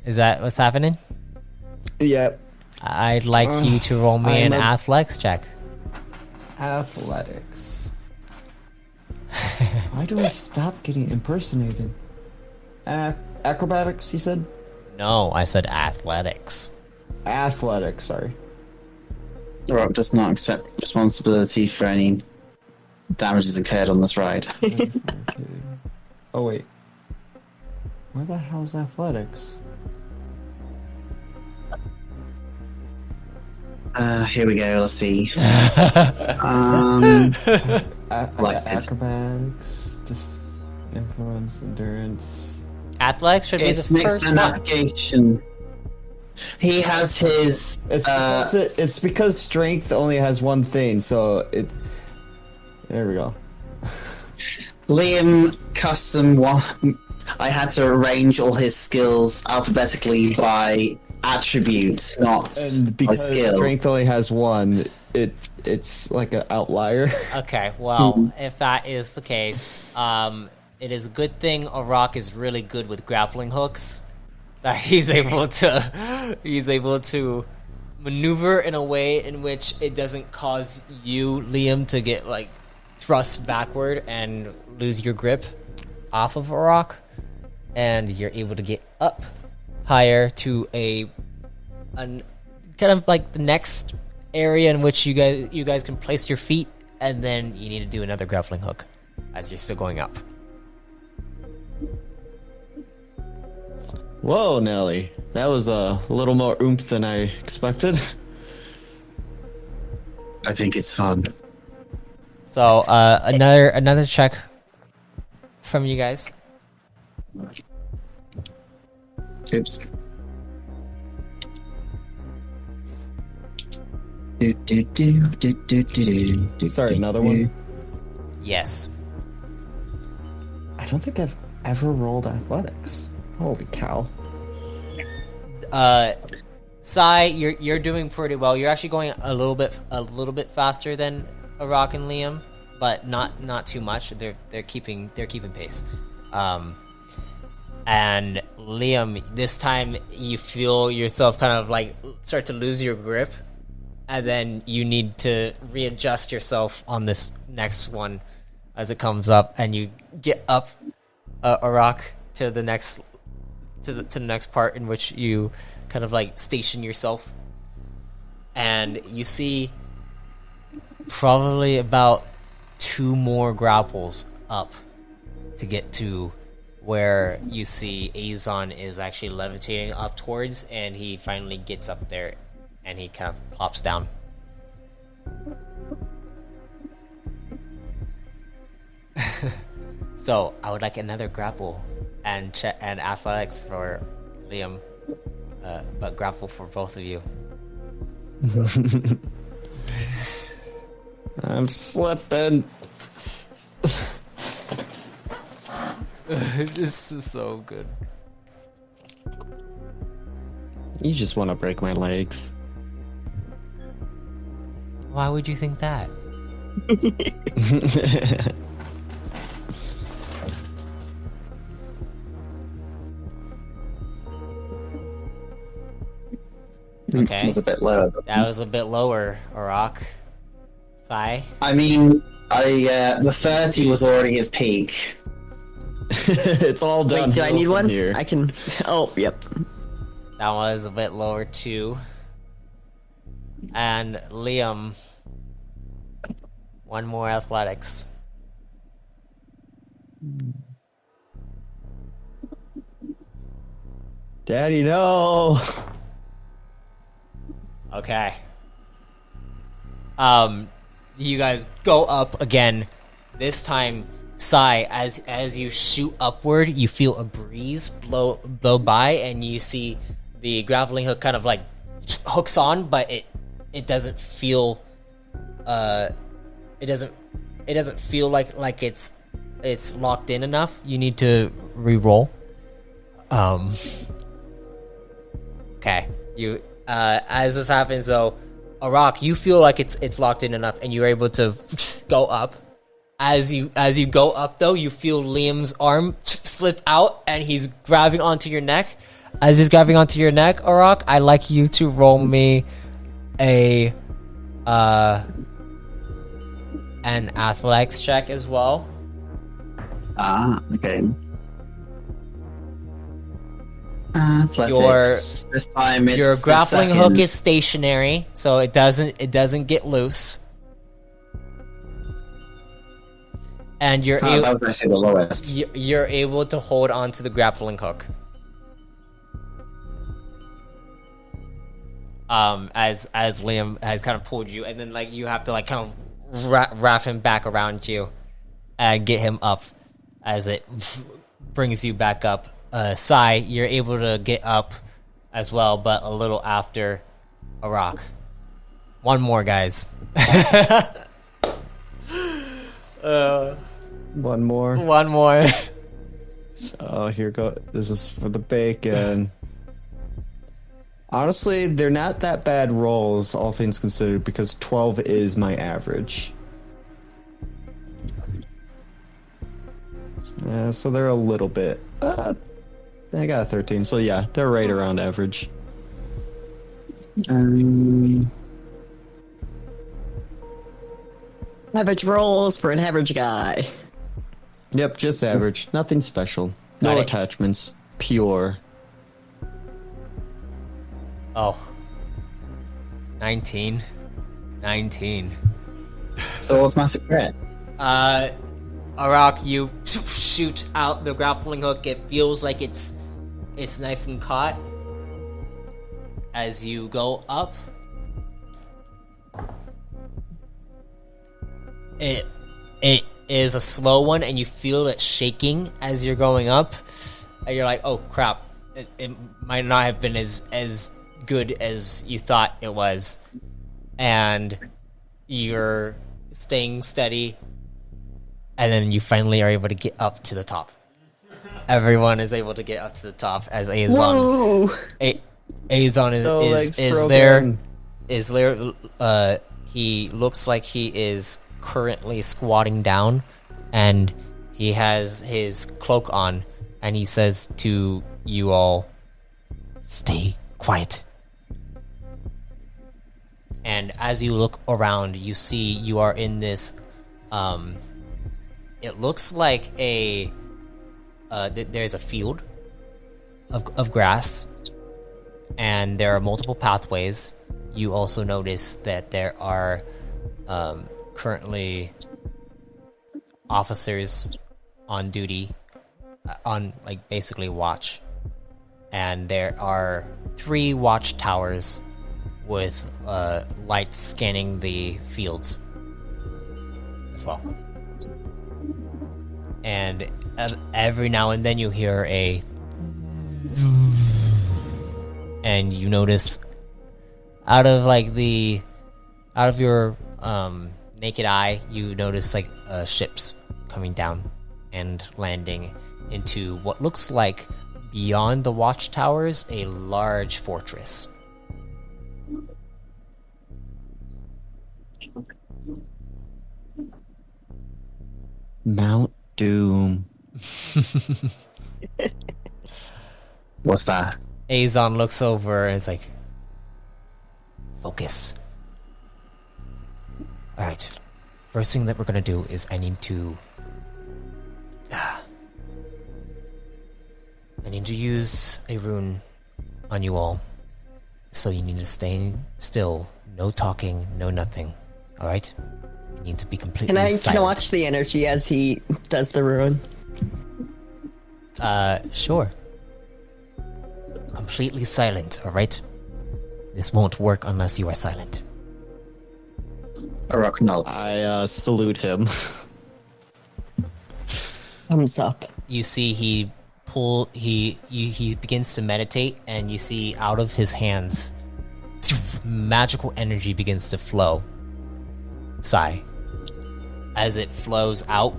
Is that what's happening? Yep. I'd like you to roll me an I'm a- athletics check. Athletics. Why do I stop getting impersonated? Acrobatics, you said? No, I said athletics. Athletics, sorry. Rock does not accept responsibility for any damages incurred on this ride. Oh, wait. Where the hell's athletics? Here we go, let's see. Acrobatics, just influence, endurance. Athletics should be It's the next first to one. navigation. He has his... It's because strength only has one thing, so it... There we go. Liam custom one. I had to arrange all his skills alphabetically by attribute, not And by because skill. strength only has one, it's like an outlier. Okay, well, if that is the case, it is a good thing Arak is really good with grappling hooks. That he's able to maneuver in a way in which it doesn't cause you, Liam, to get like thrust backward and lose your grip off of Arak, and you're able to get up higher to a kind of like the next area in which you guys can place your feet, and then you need to do another grappling hook as you're still going up. Whoa, Nelly. That was a little more oomph than I expected. I think it's fun. So another check from you guys. Oops. Sorry, another one? Yes. I don't think I've ever rolled athletics. Holy cow. Sai, you're doing pretty well. You're actually going a little bit faster than Arak and Liam, but not too much. They're keeping pace. And Liam, this time you feel yourself kind of like start to lose your grip, and then you need to readjust yourself on this next one as it comes up, and you get up, Arak, to the next part in which you kind of like station yourself, and you see probably about 2 more grapples up to get to where you see Aizon is actually levitating up towards, and he finally gets up there and he kind of plops down. So I would like another grapple and athletics for Liam, but grapple for both of you. I'm slipping. This is so good. You just want to break my legs. Why would you think that? Okay. It was a bit lower. That was a bit lower, Arak. Sai? I mean, the 30 was already his peak. It's all done. Wait, do I need one? Here. I can. Oh, yep. That was a bit lower too. And Liam, one more athletics. Daddy, no. Okay. You guys go up again. This time, Sai, as you shoot upward, you feel a breeze blow by, and you see the grappling hook kind of like hooks on, but it doesn't feel it doesn't feel like it's locked in enough. You need to re-roll. Okay. You as this happens though, Arak, you feel like it's locked in enough, and you're able to go up. As you go up though, you feel Liam's arm slip out, and he's grabbing onto your neck. As he's grabbing onto your neck, Arak, I'd like you to roll me an athletics check as well. Okay. Athletics. This time it's Your grappling the hook is stationary, so it doesn't get loose. And that was actually the lowest. You're able to hold on to the grappling hook. As Liam has kind of pulled you, and then like you have to like kind of wrap him back around you and get him up as it brings you back up. Sai, you're able to get up as well, but a little after Arak. One more, guys. One more. One more. Oh, here go. This is for the bacon. Honestly, they're not that bad rolls, all things considered, because 12 is my average. Yeah, so they're a little bit. I got a 13, so yeah, they're right around average. Average rolls for an average guy. Yep, just average. Nothing special. No attachments. Pure. Oh. 19. So what's my secret? Arak, you shoot out the grappling hook. It feels like it's nice and caught. As you go up, it is a slow one, and you feel it shaking as you're going up. And you're like, oh crap, it might not have been as good as you thought it was. And you're staying steady, and then you finally are able to get up to the top. Everyone is able to get up to the top as Aizon. Aizon is there. He looks like he is currently squatting down, and he has his cloak on, and he says to you all, "Stay quiet." And as you look around, you see you are in this. It looks like there's a field of grass, and there are multiple pathways. You also notice that there are currently officers on duty, on like basically watch, and there are 3 watchtowers with lights scanning the fields as well. And every now and then you hear and you notice out of your naked eye, you notice like ships coming down and landing into what looks like, beyond the watchtowers, a large fortress. Mount Doom. What's that? Aizon looks over and is like, "Focus. Alright. First thing that we're gonna do is I need to use a rune on you all. So you need to stay still. No talking, no nothing. Alright? You need to be completely silent. Can I watch the energy as he does the rune? Sure. Completely silent, alright? This won't work unless you are silent. Arok nods. I salute him. Thumbs up. You see he begins to meditate, and you see out of his hands magical energy begins to flow. Sigh. As it flows out,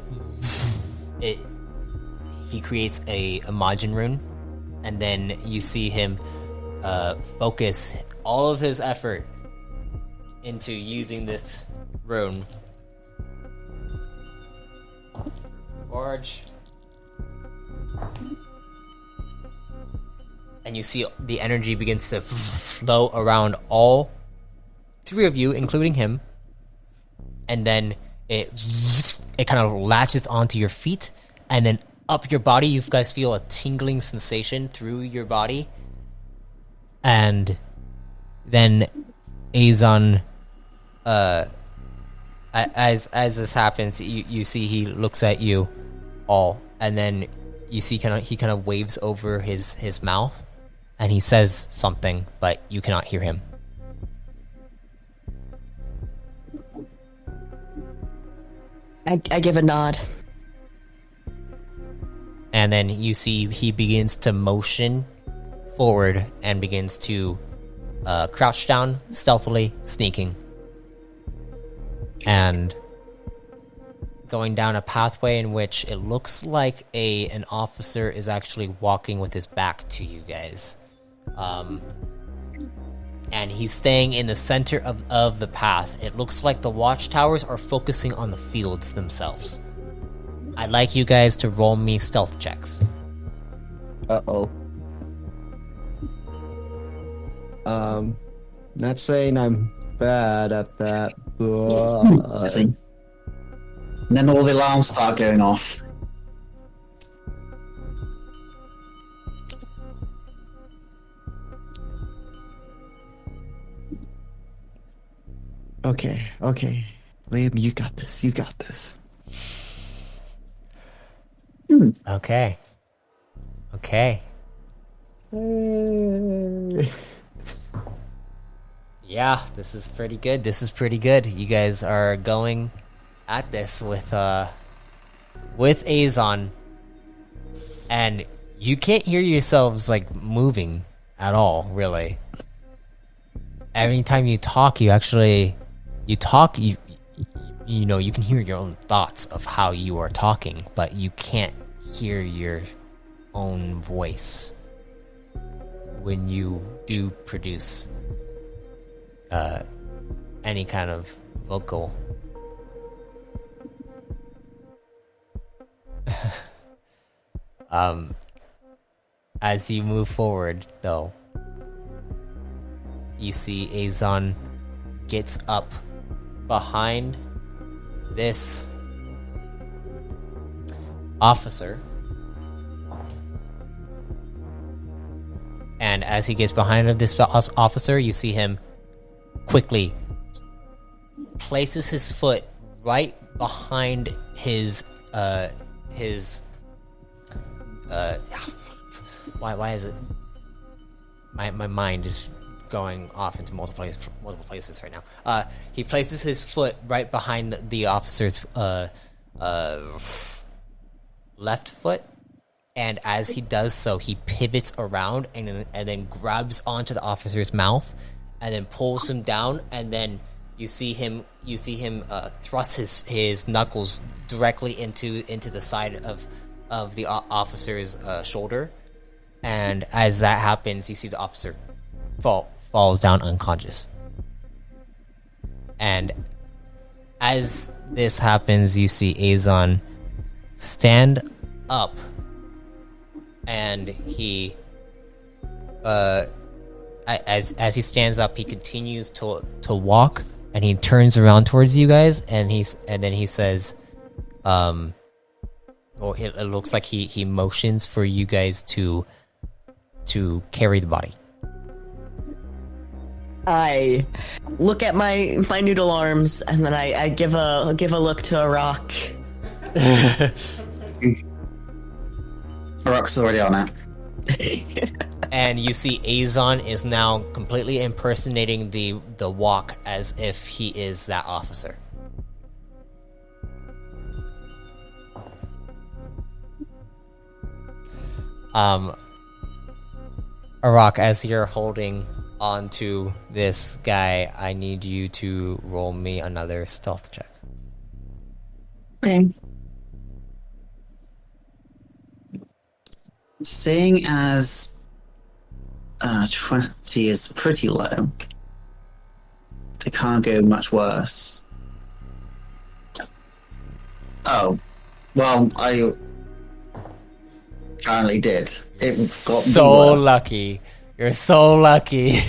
he creates a Majin rune, and then you see him focus all of his effort into using this rune. Forge. And you see the energy begins to flow around all three of you, including him. And then it kind of latches onto your feet, and then up your body. You guys feel a tingling sensation through your body. And then Aizon, as this happens, you see he looks at you all, and then you see he kind of waves over his mouth, and he says something, but you cannot hear him. I give a nod. And then you see he begins to motion forward and begins to crouch down, stealthily sneaking, and going down a pathway in which it looks like an officer is actually walking with his back to you guys. And he's staying in the center of the path. It looks like the watchtowers are focusing on the fields themselves. I'd like you guys to roll me stealth checks. Uh-oh. Not saying I'm bad at that, but... And then all the alarms start going off. Okay. Liam, you got this. Okay. Hey. Yeah, this is pretty good. You guys are going at this with Aizon, and you can't hear yourselves like moving at all, really. Every time you talk, you know, you can hear your own thoughts of how you are talking, but you can't hear your own voice when you do produce any kind of vocal. As you move forward, though, you see Aizon gets up behind this officer, and as he gets behind this officer, you see him quickly places his foot right behind his why is it my mind is going off into multiple places right now. He places his foot right behind the officer's left foot, and as he does so, he pivots around and then grabs onto the officer's mouth and then pulls him down, and then you see him thrust his knuckles directly into the side of the officer's shoulder, and as that happens, you see the officer falls down unconscious. And as this happens, you see Aizon stand up, and he as he stands up, he continues to walk and he turns around towards you guys, and then he says, it looks like he motions for you guys to carry the body. I look at my noodle arms, and then I give a look to a rock. Rock's already on it. And you see Aizon is now completely impersonating the walk as if he is that officer. Arak, as you're holding onto this guy, I need you to roll me another stealth check. Okay. Seeing as 20 is pretty low, it can't go much worse. Oh, well, I currently did. It got so lucky. You're so lucky.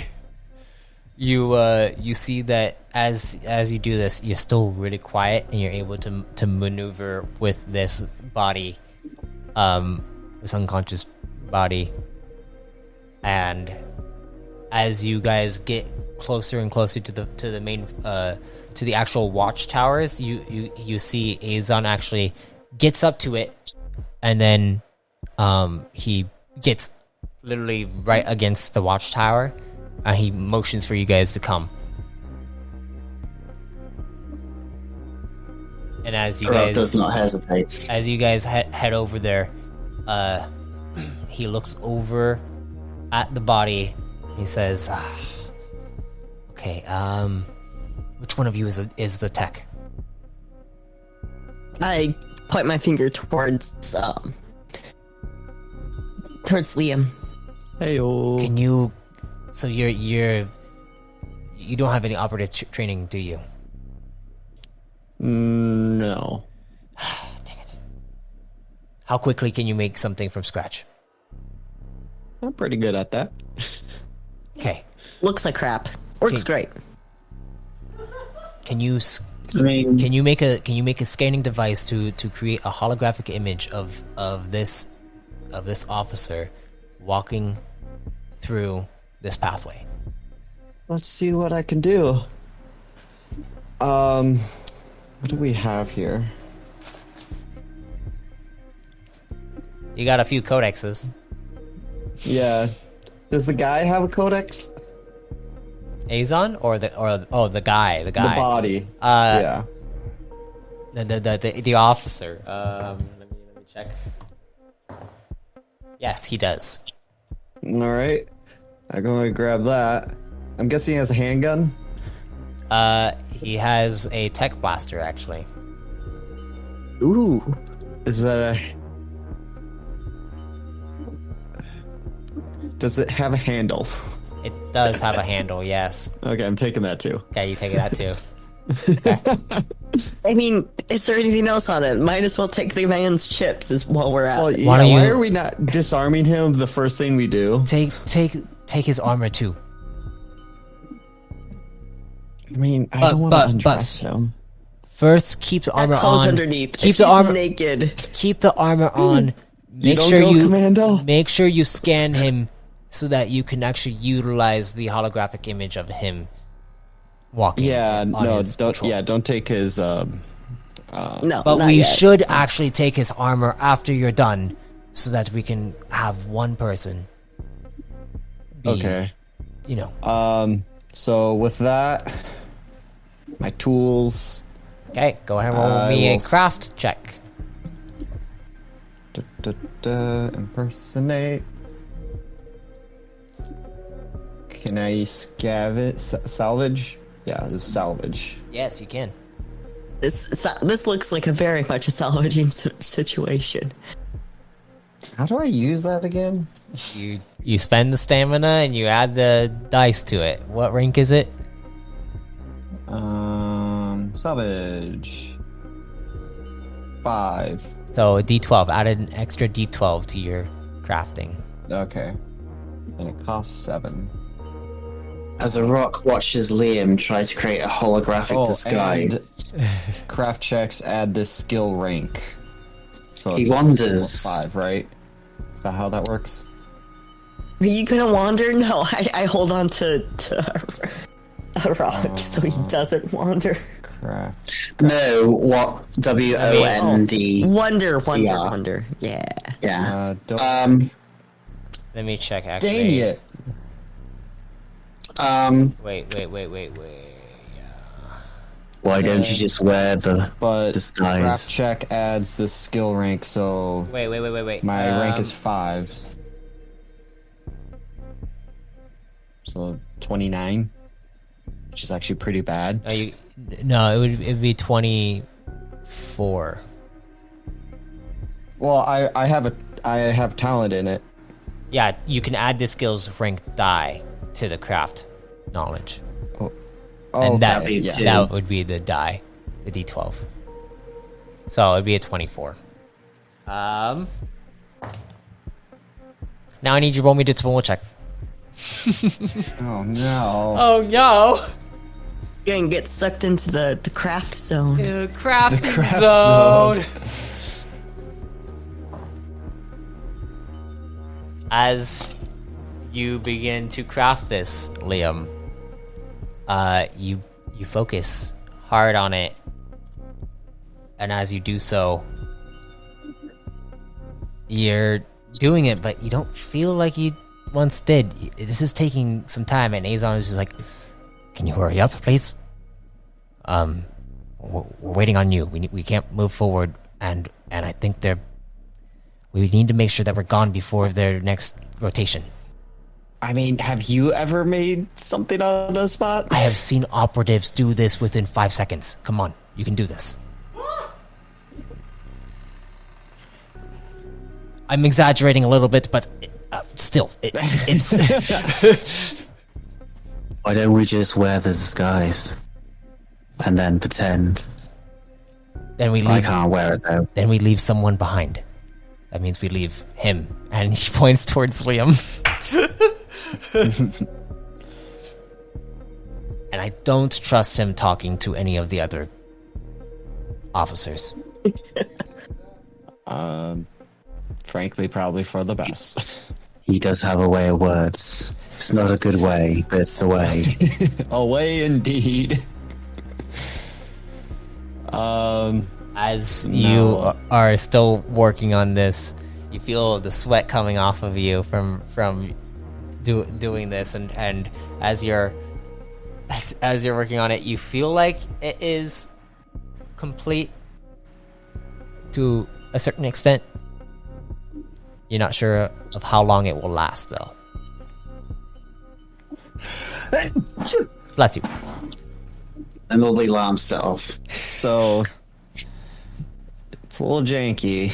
You see that as you do this, you're still really quiet, and you're able to maneuver with this body, this unconscious body. And as you guys get closer and closer to the main to the actual watchtowers, you see Aizon actually gets up to it, and then he gets literally right against the watchtower, and he motions for you guys to come. And as you guys does not hesitate. As you guys head over there, he looks over at the body. He says, "Okay, which one of you is the tech?" I point my finger towards Liam. Heyo. Can you? So you don't have any operative training, do you? No. Dang it! How quickly can you make something from scratch? I'm pretty good at that. Okay. Looks like crap. Works great. Can you? I mean, Can you make a scanning device to create a holographic image of this officer walking through this pathway? Let's see what I can do. What do we have here? You got a few codexes. Yeah. Does the guy have a codex? Aizon or the guy? The body. Yeah. The officer. Let me check. Yes, he does. All right. I'm going to grab that. I'm guessing he has a handgun. He has a tech blaster, actually. Ooh. Is that a... Does it have a handle? It does have a handle, yes. Okay, I'm taking that too. Okay, you take that too. I mean, is there anything else on it? Might as well take the man's chips while we're at Well, it. yeah, don't why you- are we not disarming him the first thing we do? Take his armor too. I mean, I But- don't want but- to undress him. First, keep the armor Clothes on. underneath. Keep If the he's armor naked. Keep the armor on. Make don't sure go, you Commando. make sure you scan him so that you can actually utilize the holographic image of him walking. Yeah, on no, his don't. patrol. Yeah, don't take his. No, But not we yet. should actually take his armor after you're done, so that we can have one person. Be, Okay. You know. So with that, my tools. Okay, go ahead and roll I me a will craft check. Impersonate. Can I salvage? Yeah, it's salvage. Yes, you can. This looks like a very much a salvaging situation. How do I use that again? You spend the stamina and you add the dice to it. What rank is it? Salvage. 5. So a D12. Add an extra D12 to your crafting. Okay. And it costs 7. As a rock watches Liam try to create a holographic disguise. And craft checks add this skill rank. So He it's wanders. 5, right? Is that how that works? Are you gonna wander? No, I hold on to a rock so he doesn't wander. Craft. No, what? WOND. Wonder. Yeah. Yeah. Yeah. Don't Let me check, actually. dang it. Wait. Why don't you just wear the But disguise? craft check adds the skill rank, so Wait. my rank is 5. So 29, which is actually pretty bad. No, it'd be 24. Well, I have talent in it. Yeah, you can add the skills rank die to the craft knowledge. Oh, And that, okay, yeah. that would be the die, the D12. So it'd be a 24. Now I need you to roll me a discipline check. Oh no. Oh no! You're gonna get sucked into the craft zone. The crafting craft zone. As you begin to craft this, Liam, you focus hard on it, and as you do so, you're doing it, but you don't feel like you once did. This is taking some time, and Aizon is just like, "Can you hurry up, please? We're waiting on you. We can't move forward, and I think we need to make sure that we're gone before their next rotation." I mean, have you ever made something on the spot? I have seen operatives do this within 5 seconds. Come on, you can do this. I'm exaggerating a little bit, but still, it's... Why don't we just wear the disguise and then pretend? Then we I leave. can't wear it though. Then we leave someone behind. That means we leave him, and he points towards Liam. And I don't trust him talking to any of the other officers. Frankly, probably for the best. He does have a way of words. It's not a good way, but it's a way. Away indeed. As you are still working on this, you feel the sweat coming off of you from doing this, and as you're working on it, you feel like it is complete to a certain extent. You're not sure of how long it will last, though. Bless you. And all the alarms set off. So it's a little janky.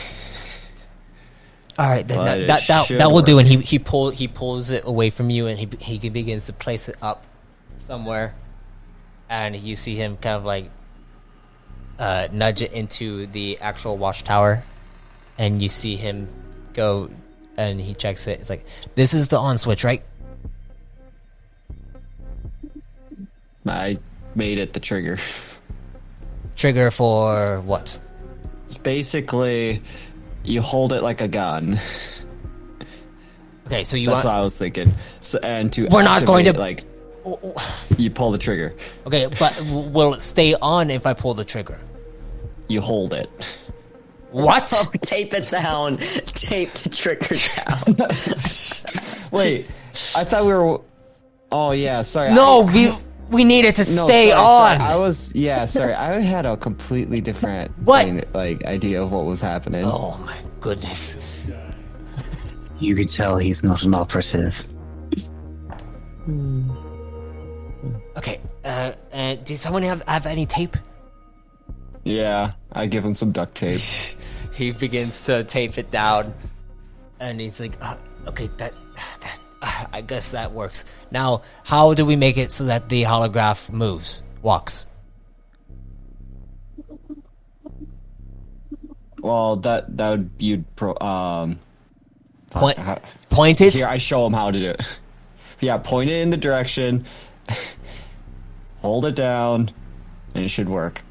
All right, But then it that should will do. work. And he pulls it away from you, and he begins to place it up somewhere, and you see him kind of like nudge it into the actual watchtower, and you see him go, and he checks it. It's like, this is the on switch, right? I made it the trigger. Trigger for what? It's basically you hold it like a gun. Okay, so you That's want... what I was thinking. So, and to We're not going to- like you pull the trigger. Okay, but will it stay on if I pull the trigger? You hold it. What? Oh, tape it down. Tape the trigger down. Wait, I thought we were. Oh yeah, sorry. No, we need it to No, stay sorry, on. sorry. I was sorry. I had a completely different What? idea of what was happening. Oh my goodness. You could tell he's not an operative. Okay, does someone have any tape? Yeah, I give him some duct tape. He begins to tape it down, and he's like, okay, that I guess that works. Now, how do we make it so that the holograph walks? Well, that would Point it. Here, I show him how to do it. Yeah, point it in the direction, Hold it down, and it should work.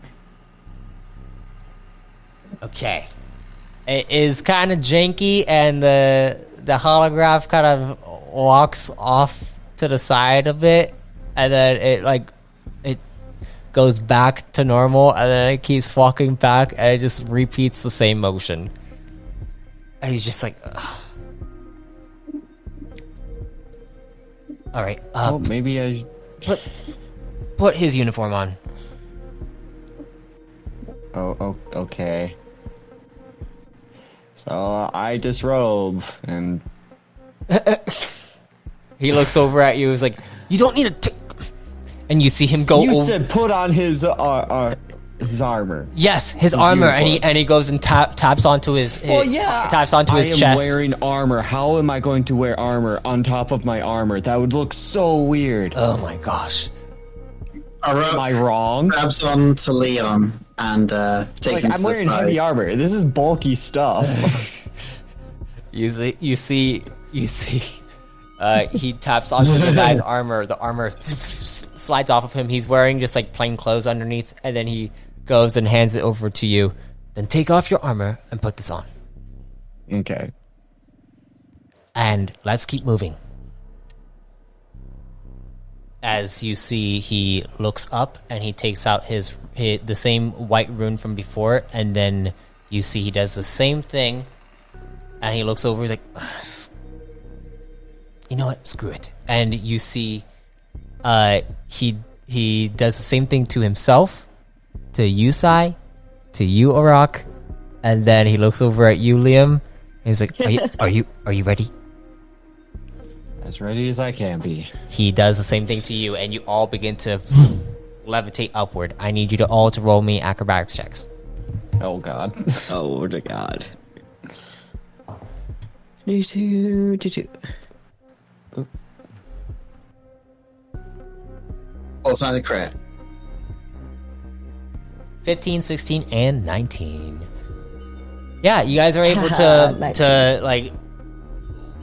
Okay. It is kind of janky, and the holograph kind of walks off to the side a bit, and then it goes back to normal, and then it keeps walking back, and it just repeats the same motion. And he's just like, ugh. All right. Maybe I Put his uniform on. Oh, okay. So I disrobe and He looks over at you. He's like, "You don't need to." And you see him go. You over. said put on his armor. Yes, his armor, uniform. and he goes and taps onto his. Taps onto his chest. I am wearing armor. How am I going to wear armor on top of my armor? That would look so weird. Oh my gosh. Am I wrong? Grabs on to Leon and takes him to I'm the wearing side. heavy armor. This is bulky stuff. You see. He taps onto the guy's armor. The armor slides off of him. He's wearing just like plain clothes underneath, and then he goes and hands it over to you. Then take off your armor and put this on. Okay. And let's keep moving. As you see, he looks up and he takes out the same white rune from before, and then you see he does the same thing, and he looks over. He's like, "You know what? Screw it." And you see, he does the same thing to himself, to you, Sai, to you, Arak, and then he looks over at you, Liam. And he's like, "Are you ready?" As ready as I can be. He does the same thing to you, and you all begin to levitate upward. I need you to all to roll me acrobatics checks. Oh god. Oh the god. Oh, it's not a crit. 15, 16, and 19. Yeah, you guys are able to like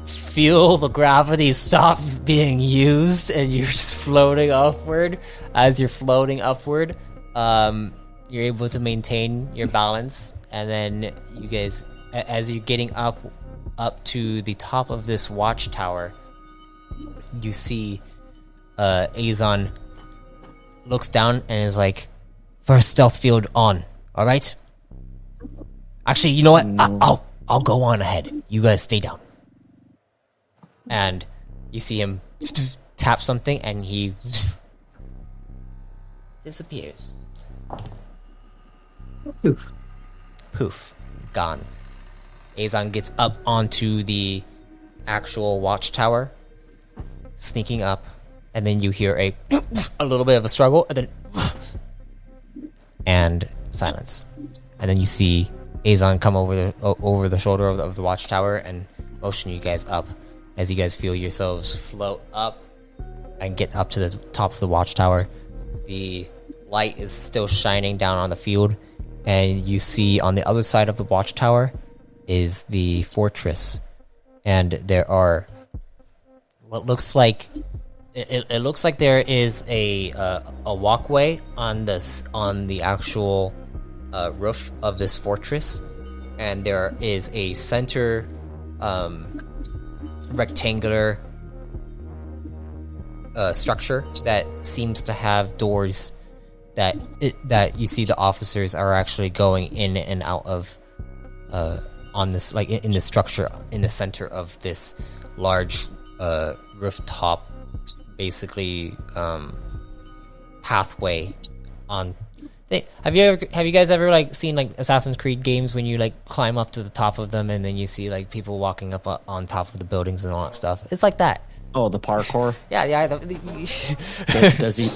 feel the gravity stop being used, and you're just floating upward. As you're floating upward, you're able to maintain your balance, and then you guys, as you're getting up to the top of this watchtower, you see Aizon looks down and is like, "First stealth field on, all right? Actually, you know what? I'll go on ahead. You guys stay down." And you see him tap something, and he disappears. Poof. Gone. Aizon gets up onto the actual watchtower, sneaking up, and then you hear a little bit of a struggle, and then and silence. And then you see Aizon come over the shoulder of the watchtower and motion you guys up. As you guys feel yourselves float up and get up to the top of the watchtower, the light is still shining down on the field, and you see on the other side of the watchtower is the fortress, and there are what looks like it looks like there is a walkway on the actual roof of this fortress, and there is a center rectangular structure that seems to have doors that you see the officers are actually going in and out of on this, like in the structure in the center of this large rooftop, basically pathway on. Have you guys ever like seen like Assassin's Creed games when you like climb up to the top of them and then you see like people walking up on top of the buildings and all that stuff? It's like that. Oh, the parkour? Yeah. Does he?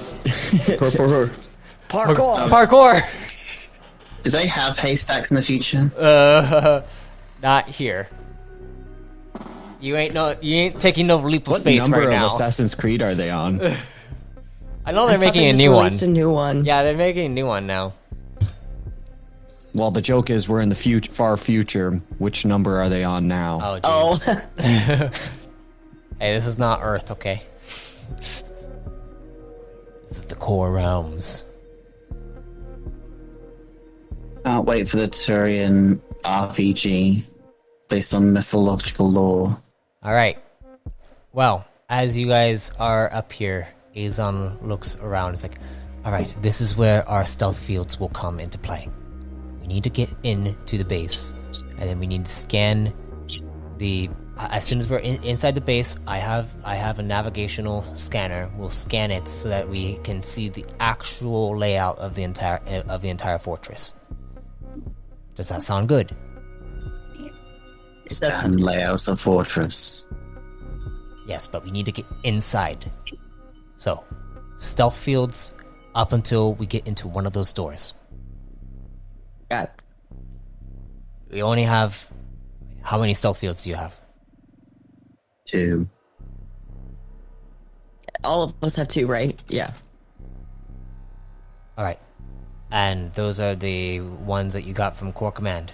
Parkour. Do they have haystacks in the future? Not here. You ain't taking no leap of What faith number right of now. Assassin's Creed are they on? I know they're making a just new one. released a new one. Yeah, they're making a new one now. Well, the joke is we're in the far future. Which number are they on now? Oh, jeez. Hey, this is not Earth, okay? This is the core realms. Can't wait for the Turian RPG based on mythological lore. Alright. Well, as you guys are up here, Aizon looks around. It's like, alright, this is where our stealth fields will come into play. We need to get into the base, and then we need to scan the... As soon as we're inside the base, I have a navigational scanner. We'll scan it so that we can see the actual layout of the entire fortress. Does that sound good? Scan layout of fortress. Yes, but we need to get inside. So, stealth fields up until we get into one of those doors. Got it. We only have... How many stealth fields do you have? 2. All of us have 2, right? Yeah. Alright. And those are the ones that you got from Core Command.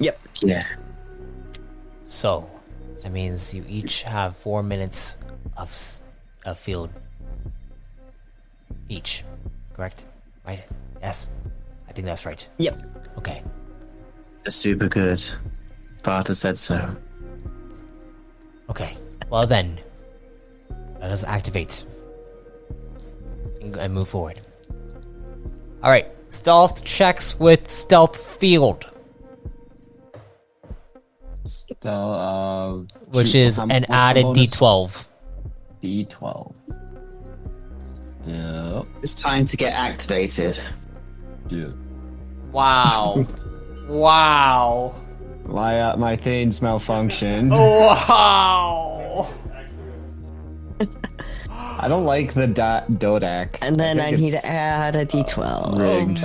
Yep. Yeah. So, that means you each have 4 minutes of field each. Correct? Right? Yes? I think that's right. Yep. Okay. That's super good. Barter said so. Okay. Well then, let us activate and move forward. Alright. Stealth checks with stealth field. Which is an added D12. D12. Yep. It's time to get activated. Yeah. Wow. Wow. My things malfunctioned. Wow. I don't like the Dodak. And then I think need it's to add a d12. rigged.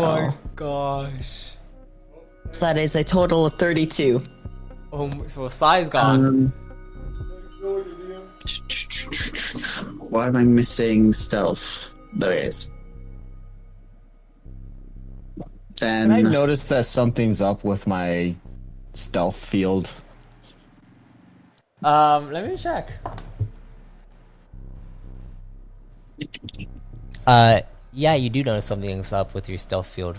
Gosh. So that is a total of 32. Oh, so size gone. Why am I missing stealth? There it is. Then I noticed that something's up with my stealth field. Let me check. Yeah, you do notice something's up with your stealth field.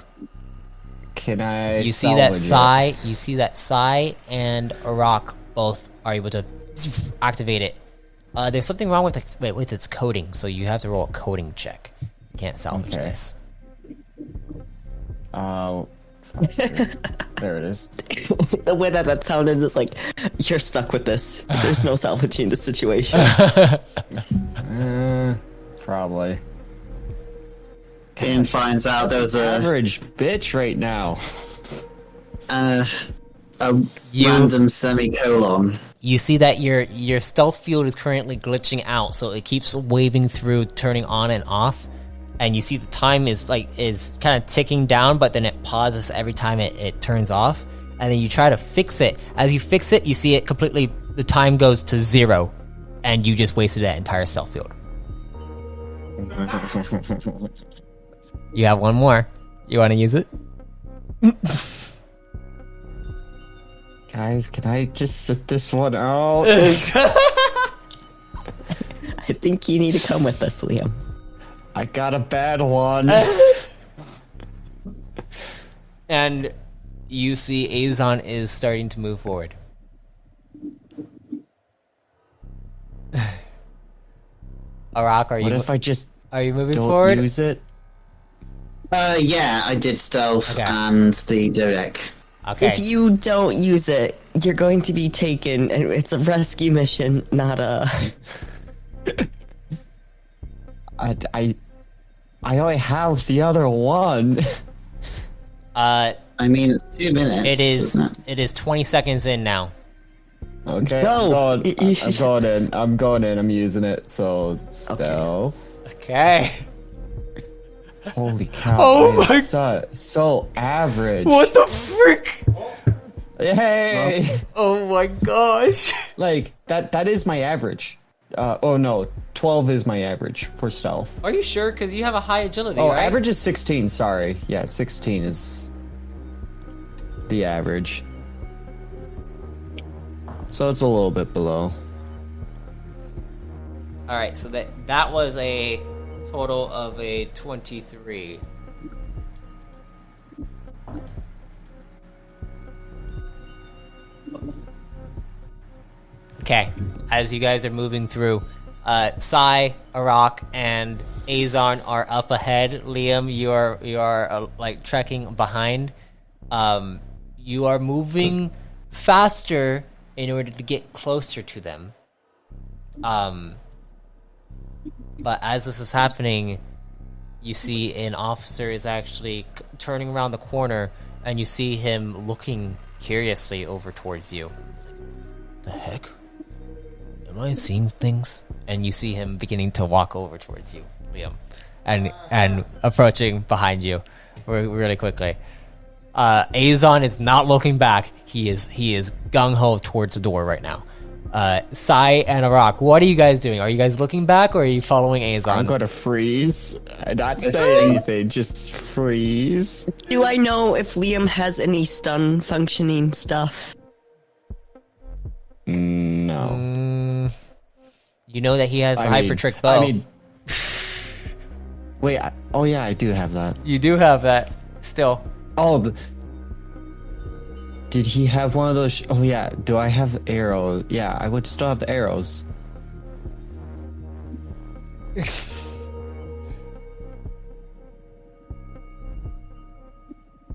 Can I? You see that salvage Sai, you see that Sai and Arak both are able to activate it. There's something wrong with its coding, so you have to roll a coding check. You can't salvage Okay. this. There it is. The way that sounded is like, you're stuck with this. There's no salvaging the situation. Probably. Ian finds out there was a Average bitch right now. random semicolon. You see that your stealth field is currently glitching out, so it keeps waving through, turning on and off. And you see the time is kind of ticking down, but then it pauses every time it turns off. And then you try to fix it. As you fix it, you see it completely, the time goes to 0. And you just wasted that entire stealth field. You have one more. You want to use it? Guys, can I just sit this one out? I think you need to come with us, Liam. I got a bad one. And you see Aizon is starting to move forward. Arak, What if I just are you moving don't forward? use it? Yeah, I did stealth Okay. and the Dodec. Okay. If you don't use it, you're going to be taken, and it's a rescue mission, not a... I only have the other one. I mean, it's 2 minutes. It is. isn't it? It is 20 seconds in now. Okay, No. I'm going in. I'm going in. I'm using it. So stealth. Okay. Holy cow! Oh I am my- so average. What the frick? Hey, Oh my gosh. like that is my average. Oh no, 12 is my average for stealth. Are you sure? Because you have a high agility, Oh, right? average is 16. Sorry, yeah, 16 is the average. So it's a little bit below. All right. So that was a total of a 23. Okay, as you guys are moving through, Sai, Arak, and Aizon are up ahead. Liam, you are like trekking behind. You are moving faster in order to get closer to them. But as this is happening, you see an officer is actually turning around the corner, and you see him looking curiously over towards you. The heck? Am I seeing things? And you see him beginning to walk over towards you, Liam, and approaching behind you really quickly. Aizon is not looking back. He is gung-ho towards the door right now. Sai and Arak, what are you guys doing? Are you guys looking back, or are you following Aizon? I'm going to freeze. Not say anything, just freeze. Do I know if Liam has any stun functioning stuff? No. You know that he has the hyper trick bow. Wait. Oh yeah, I do have that. You do have that still. Oh. Did he have one of those? Oh yeah. Do I have arrows? Yeah, I would still have the arrows.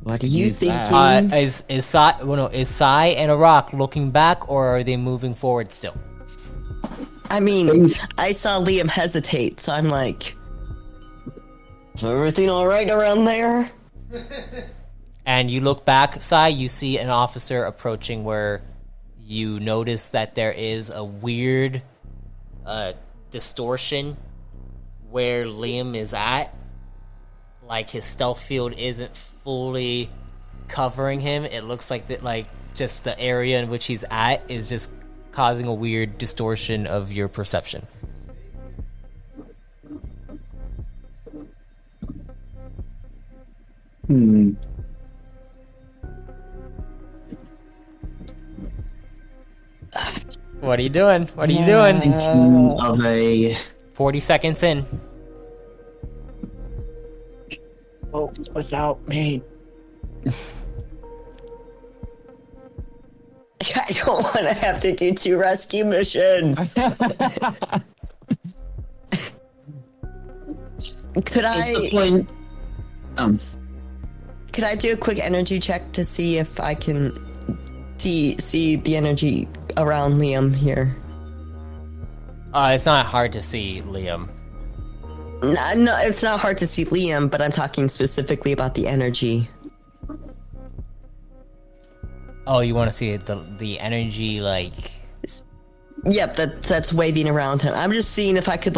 Why do you think? Is Sai and Arak looking back, or are they moving forward still? I mean, I saw Liam hesitate, so I'm like, is everything all right around there? And you look back, Sai, you see an officer approaching where you notice that there is a weird distortion where Liam is at. Like his stealth field isn't fully covering him. It looks like that, like just the area in which he's at is just causing a weird distortion of your perception. What are you doing? What are you doing? Thinking of a 40 seconds in. Oh, without me. I don't want to have to do 2 rescue missions. Could I do a quick energy check to see if I can see the energy around Liam here? It's not hard to see Liam. No, it's not hard to see Liam, but I'm talking specifically about the energy. Oh, you want to see the energy, like... Yep, that's waving around him. I'm just seeing if I could,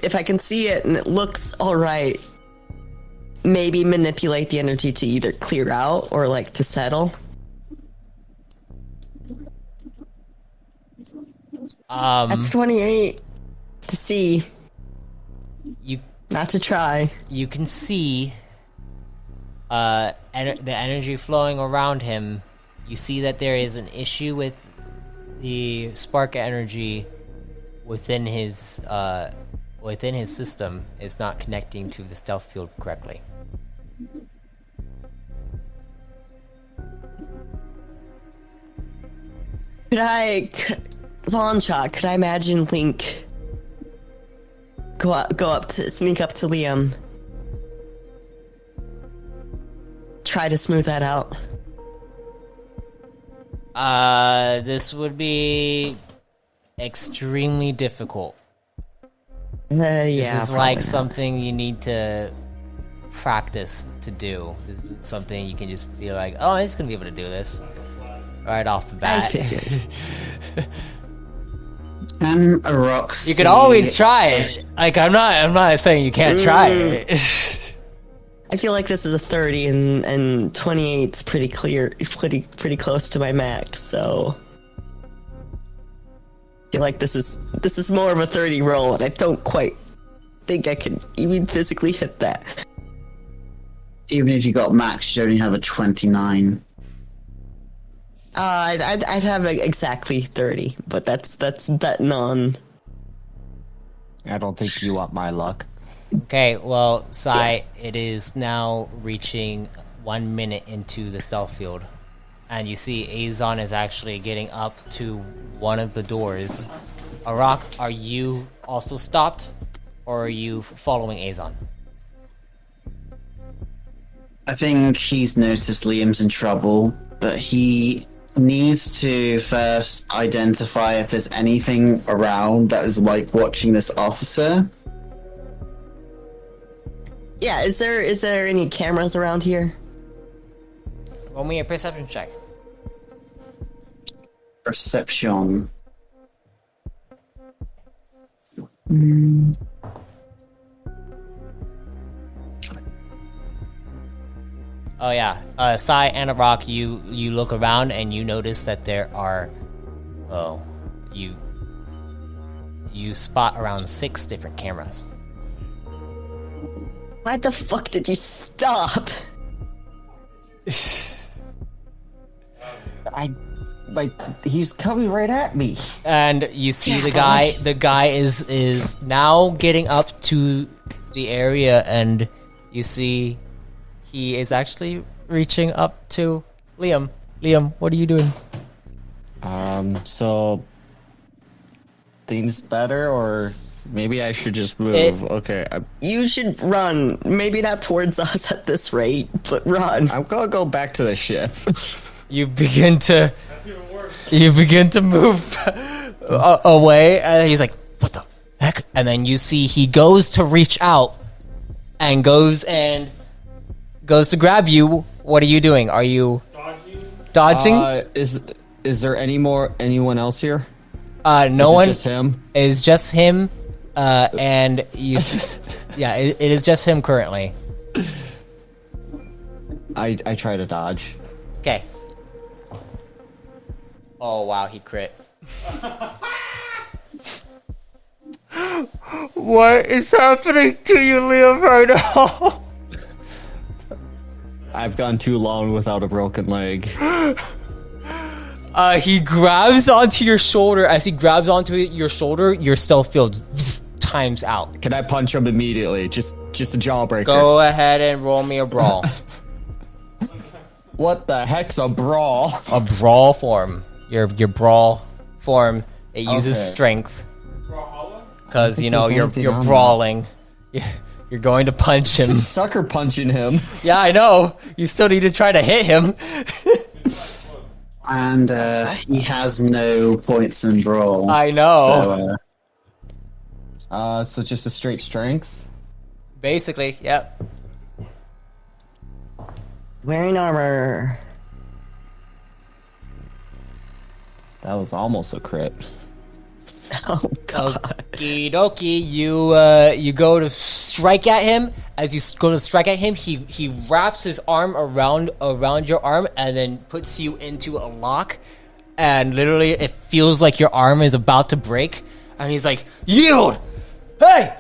if I can see it and it looks alright, maybe manipulate the energy to either clear out or, to settle. That's 28 to see. Not to try. You can see the energy flowing around him. You see that there is an issue with the spark energy within his system is not connecting to the stealth field correctly. Long shot, could I imagine Link sneak up to Liam, try to smooth that out? This would be extremely difficult. Yeah, this is like something you need to practice to do. This is something you can just feel like, oh, I'm just gonna be able to do this right off the bat. I figured. Can a rock You could always try it. I'm not saying you can't try it. I feel like this is a 30 and 28's pretty clear, pretty close to my max, so I feel like this is more of a 30 roll, and I don't quite think I can even physically hit that. Even if you got max, you only have a 29. I'd have exactly 30, but that's betting on. I don't think you want my luck. Okay, well, Sai, it is now reaching 1 minute into the stealth field. And you see Aizon is actually getting up to one of the doors. Arak, are you also stopped? Or are you following Aizon? I think he's noticed Liam's in trouble, but he needs to first identify if there's anything around that is like watching this officer. Yeah, is there any cameras around here? Roll me a perception check. Perception. Oh yeah, Sai and Arak, you look around and you notice that there are, you spot around 6 different cameras. Why the fuck did you stop? He's coming right at me. And you see Yeah, the guy is now getting up to the area, and you see he is actually reaching up to Liam. Liam, what are you doing? So things better, or maybe I should just move. Okay, You should run. Maybe not towards us at this rate, but run. I'm gonna go back to the ship. You begin to move away, and he's like, "What the heck?" And then you see he goes to reach out and goes to grab you. What are you doing? Are you dodging? Is there anyone else here? No Is it one. just him? It's just him, and you. Yeah, it is just him currently. I try to dodge. Okay. Oh wow, he crit. What is happening to you, Liam, right now? I've gone too long without a broken leg. He grabs onto your shoulder. As he grabs onto your shoulder, your stealth field times out. Can I punch him immediately? Just a jawbreaker. Go ahead and roll me a brawl. What the heck's a brawl? A brawl form. Your brawl form. It uses Okay. strength. Because you know there's you're anything on brawling. You're going to punch him. Just sucker punching him. Yeah, I know. You still need to try to hit him. And he has no points in brawl. I know. So just a straight strength. Basically, yep. Wearing armor. That was almost a crit. Oh god. Okie dokie, you go to strike at him. As you go to strike at him, he wraps his arm around your arm and then puts you into a lock. And literally, it feels like your arm is about to break. And he's like, "Yield! Hey,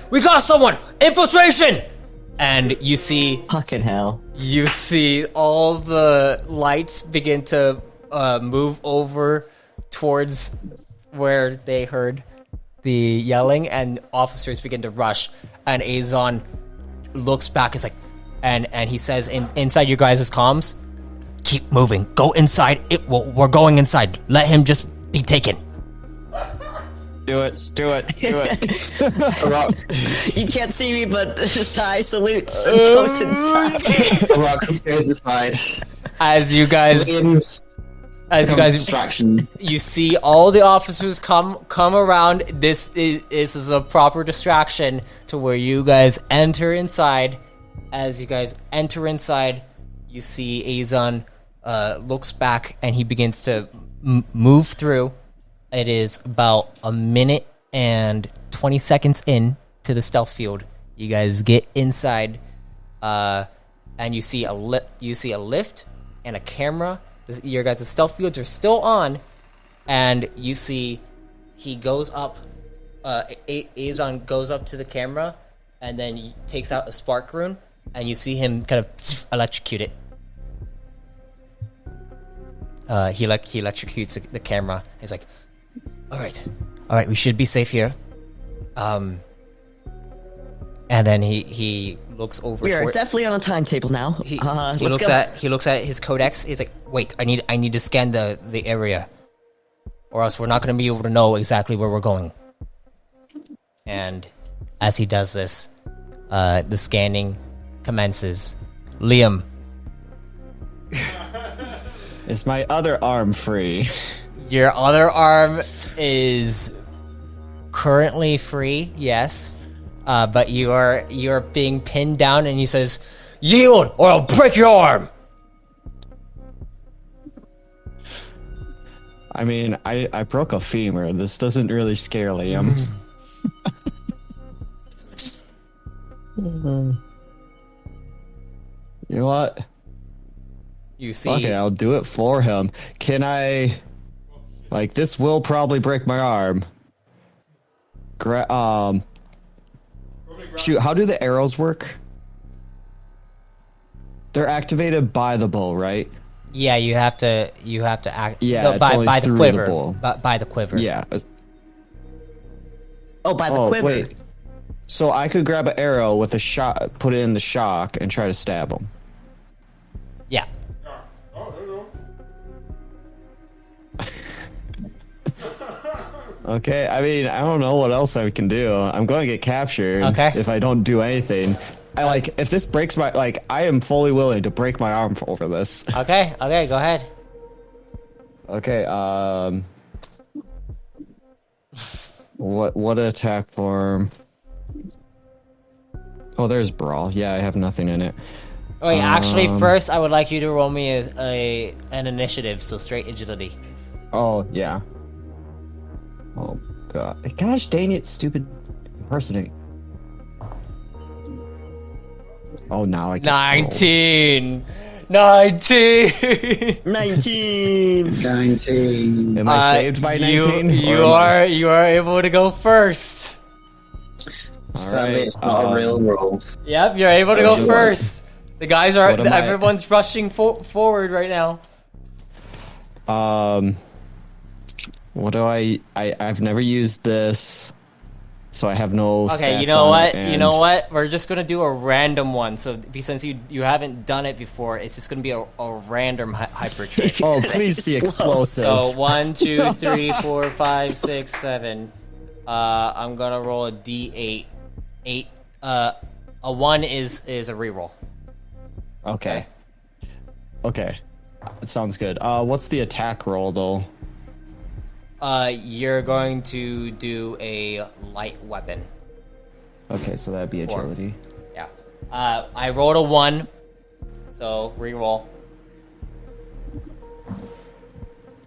we got someone! Infiltration!" And you see Fucking hell. You see all the lights begin to move over towards where they heard the yelling, and officers begin to rush. And Aizon looks back, is like, and he says inside your guys' comms, "Keep moving. Go inside. We're going inside. Let him just be taken." Do it. You can't see me, but Sai salutes and goes inside. Rock goes inside. As you guys Distraction. You see all the officers come around. This is a proper distraction to where you guys enter inside. As you guys enter inside, you see Aizon looks back and he begins to move through. It is about a minute and 20 seconds in to the stealth field. You guys get inside, and you see a lift and a camera. Your guys' stealth fields are still on, and you see he goes up. Aizon goes up to the camera, and then he takes out a spark rune, and you see him kind of electrocute it. He electrocutes the camera. He's like, "All right, we should be safe here." And then he looks over. We are definitely on a timetable now. He let's looks at his codex. He's like, "Wait, I need to scan the area, or else we're not going to be able to know exactly where we're going." And as he does this, the scanning commences. Liam, Is my other arm free? your other arm is currently free, yes, but you're being pinned down, and he says, "Yield, or I'll break your arm." I mean, I broke a femur. This doesn't really scare Liam. You know what? You see, Okay, I'll do it for him. Can I... Like, this will probably break my arm. Shoot, how do the arrows work? They're activated by the bow, right? yeah, you have to act. Yeah, no, it's by only the through the quiver, bow. by the quiver. Yeah. Oh, by the quiver. Wait. So I could grab an arrow with a shot, put it in the shock, and try to stab him. Yeah. Okay, I mean, I don't know what else I can do. I'm going to get captured if I don't do anything. If this breaks my, I am fully willing to break my arm over this. Okay, go ahead. Okay, what attack form? Oh, there's Brawl. Yeah, I have nothing in it. Wait, actually, first I would like you to roll me an initiative, so straight agility. Oh, yeah. Oh, God. Gosh dang it, stupid impersonating. Oh, now I can 19! 19! Am I saved by 19? You are able to go first. Sadly, it's not a real roll. Yep, you're able to go first. The guys are. What am I- Everyone's rushing forward right now. What do I've never used this, so I have no Okay, stats you know on what? it, You know what? We're just gonna do a random one. So since you haven't done it before, it's just gonna be a random hyper trick. Oh, please be explosive. So 1, 2, 3, 4, 5, 6, 7. I'm gonna roll a D8. 8. A 1 is a reroll. Okay. That sounds good. What's the attack roll though? You're going to do a light weapon. Okay, so that'd be agility. Yeah. I rolled a 1, so reroll.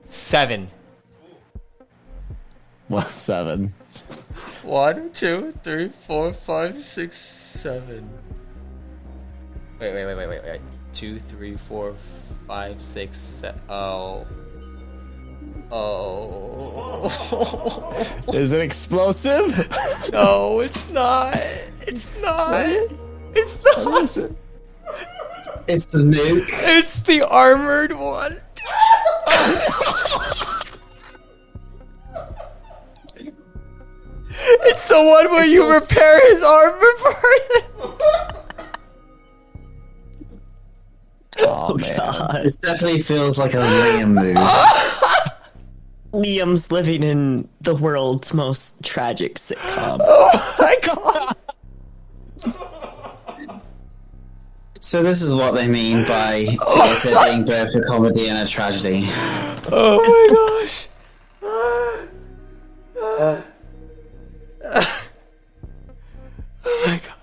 7. What's 7? 1, 2, 3, 4, 5, 6, 7. Wait. 2, 3, 4, 5, 6, 7. Oh. Is it explosive? No, it's not. It's not. It's What not. is it? It's the nuke. It's the armored one. It's the one where you repair his armor for him. Oh man. God. This definitely feels like a Liam move. Liam's living in the world's most tragic sitcom. Oh my god. So this is what they mean by theatre being both a comedy and a tragedy. Oh my gosh. Oh my god.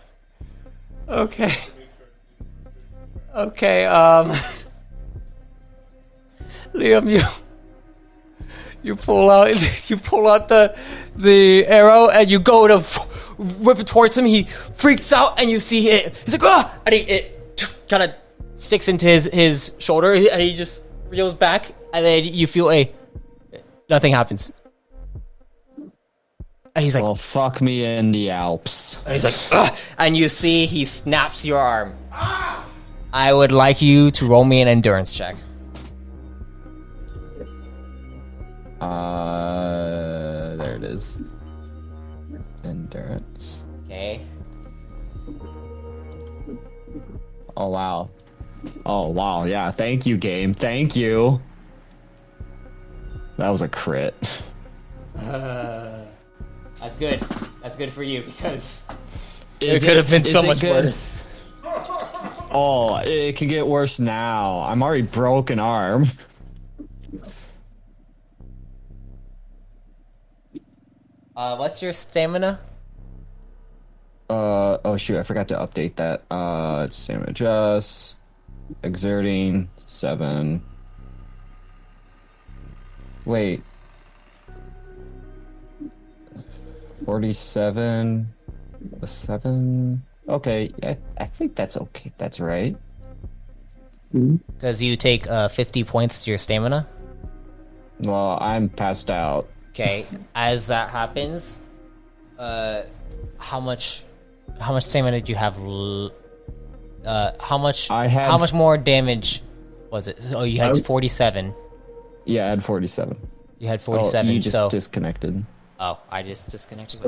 Okay. Okay, Liam, you pull out the arrow and you go to whip it towards him. He freaks out and you see it. He's like, ah! And it kind of sticks into his shoulder and he just reels back and then you feel nothing happens. And he's like, Well, fuck me in the Alps. and he's like, ugh! And you see he snaps your arm. I would like you to roll me an endurance check. There it is. Endurance. Okay. Oh wow. Oh wow, yeah, thank you, game. Thank you. That was a crit. That's good. That's good for you because it could have been so much worse. Oh, it can get worse now. I'm already broken arm. What's your stamina? Oh shoot, I forgot to update that. It's stamina adjust, exerting 7. Wait. 47 a 7. Okay, I think that's okay. That's right. Because you take 50 points to your stamina. Well, I'm passed out. Okay, as that happens, how much stamina did you have? How much more damage was it? Oh, you had 47. Yeah, I had 47. You had 47. Oh, you just disconnected. Oh, I just disconnected.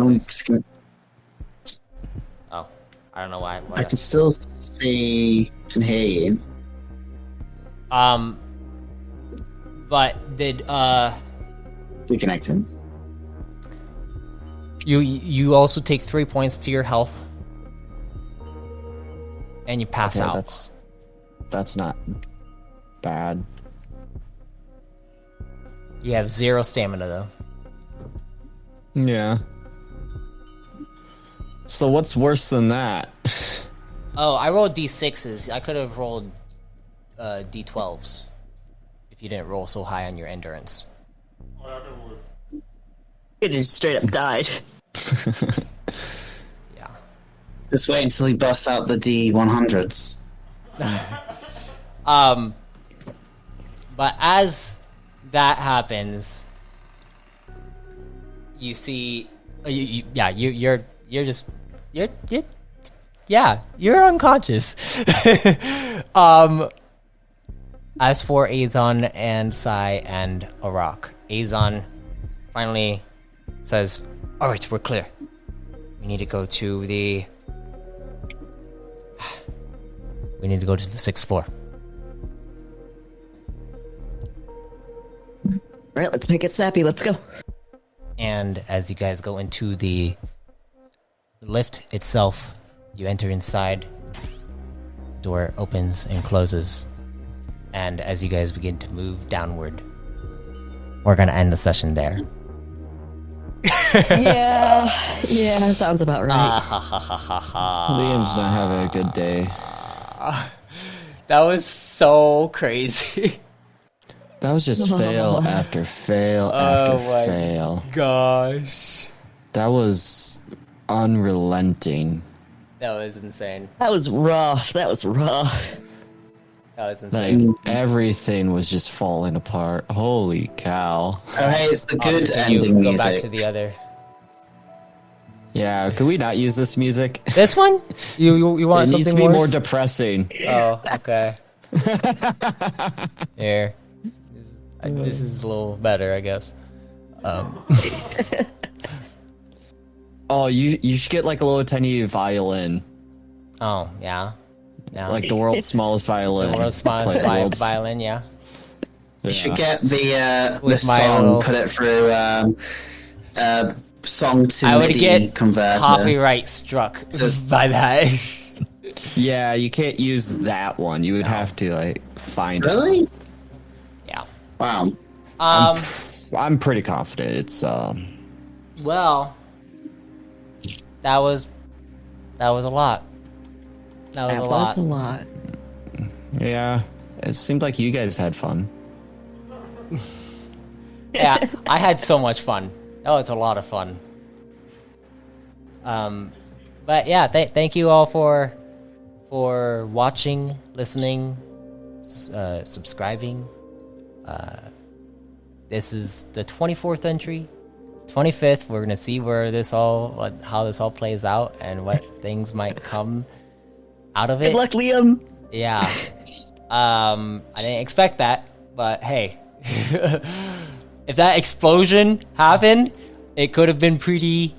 Oh, I don't know why. I can still see and hear you. But did reconnecting? You also take 3 points to your health, and you pass out. That's not bad. You have 0 stamina though. Yeah. So what's worse than that? Oh, I rolled d6s. I could have rolled d12s if you didn't roll so high on your endurance. You just straight up died. Yeah. Just wait until he busts out the D100s. But as that happens, you see, you're unconscious. As for Aizon and Sai and Arak, Aizon finally says, "All right, we're clear. We need to go to the 6th floor." All right, let's make it snappy. Let's go. And as you guys go into the lift itself, you enter inside. Door opens and closes. And as you guys begin to move downward, we're going to end the session there. Yeah, sounds about right. Liam's not having a good day. That was so crazy. That was just fail after fail after fail. Gosh. That was unrelenting. That was insane. That was rough. That was insane. Like, everything was just falling apart. Holy cow. Oh, hey, it's the good ending go music. back to the other. Yeah, could we not use this music? This one? You want it something needs to be worse? more depressing. Oh, okay. Here. This is a little better, I guess. Oh, you should get like a little tiny violin. Oh, yeah. Like the world's smallest violin. The world's smallest violin, yeah. You should get the song, put it through song to I would MIDI get converter. Copyright struck by that. Yeah, you can't use that one. You would have to like find it. Really? Yeah. Wow. I'm pretty confident it's Well, that was a lot. That was a lot. Yeah, it seemed like you guys had fun. Yeah, I had so much fun. That was a lot of fun. But yeah, thank you all for watching, listening, subscribing. This is the 24th entry. 25th, we're gonna see how this all plays out and what things might come out of it. Good luck, Liam. Yeah. I didn't expect that, but hey. If that explosion happened, it could have been pretty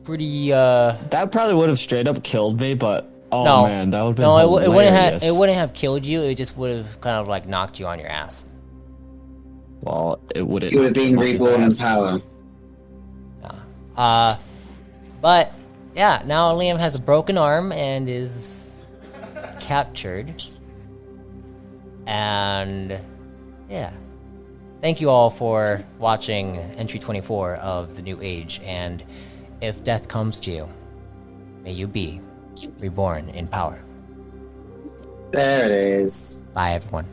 pretty. That probably would have straight up killed me, but no, man, that would have been it hilarious. wouldn't have killed you. It just would have kind of like knocked you on your ass. Well, it wouldn't. You would have been reborn in power. Yeah. But yeah, now Liam has a broken arm and is captured. And yeah. Thank you all for watching Entry 24 of the New Age, and if death comes to you, may you be reborn in power. There it is. Bye, everyone.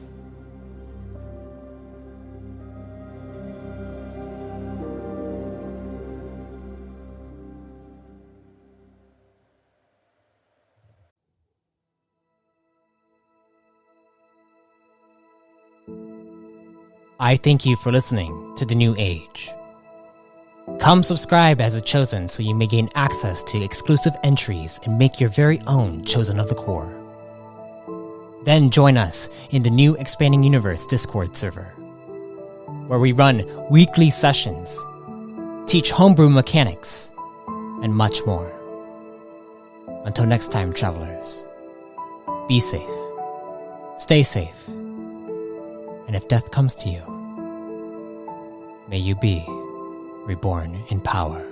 I thank you for listening to The New Age. Come subscribe as a Chosen so you may gain access to exclusive entries and make your very own Chosen of the Core. Then join us in the new Expanding Universe Discord server, where we run weekly sessions, teach homebrew mechanics, and much more. Until next time, travelers, be safe, stay safe, and if death comes to you, may you be reborn in power.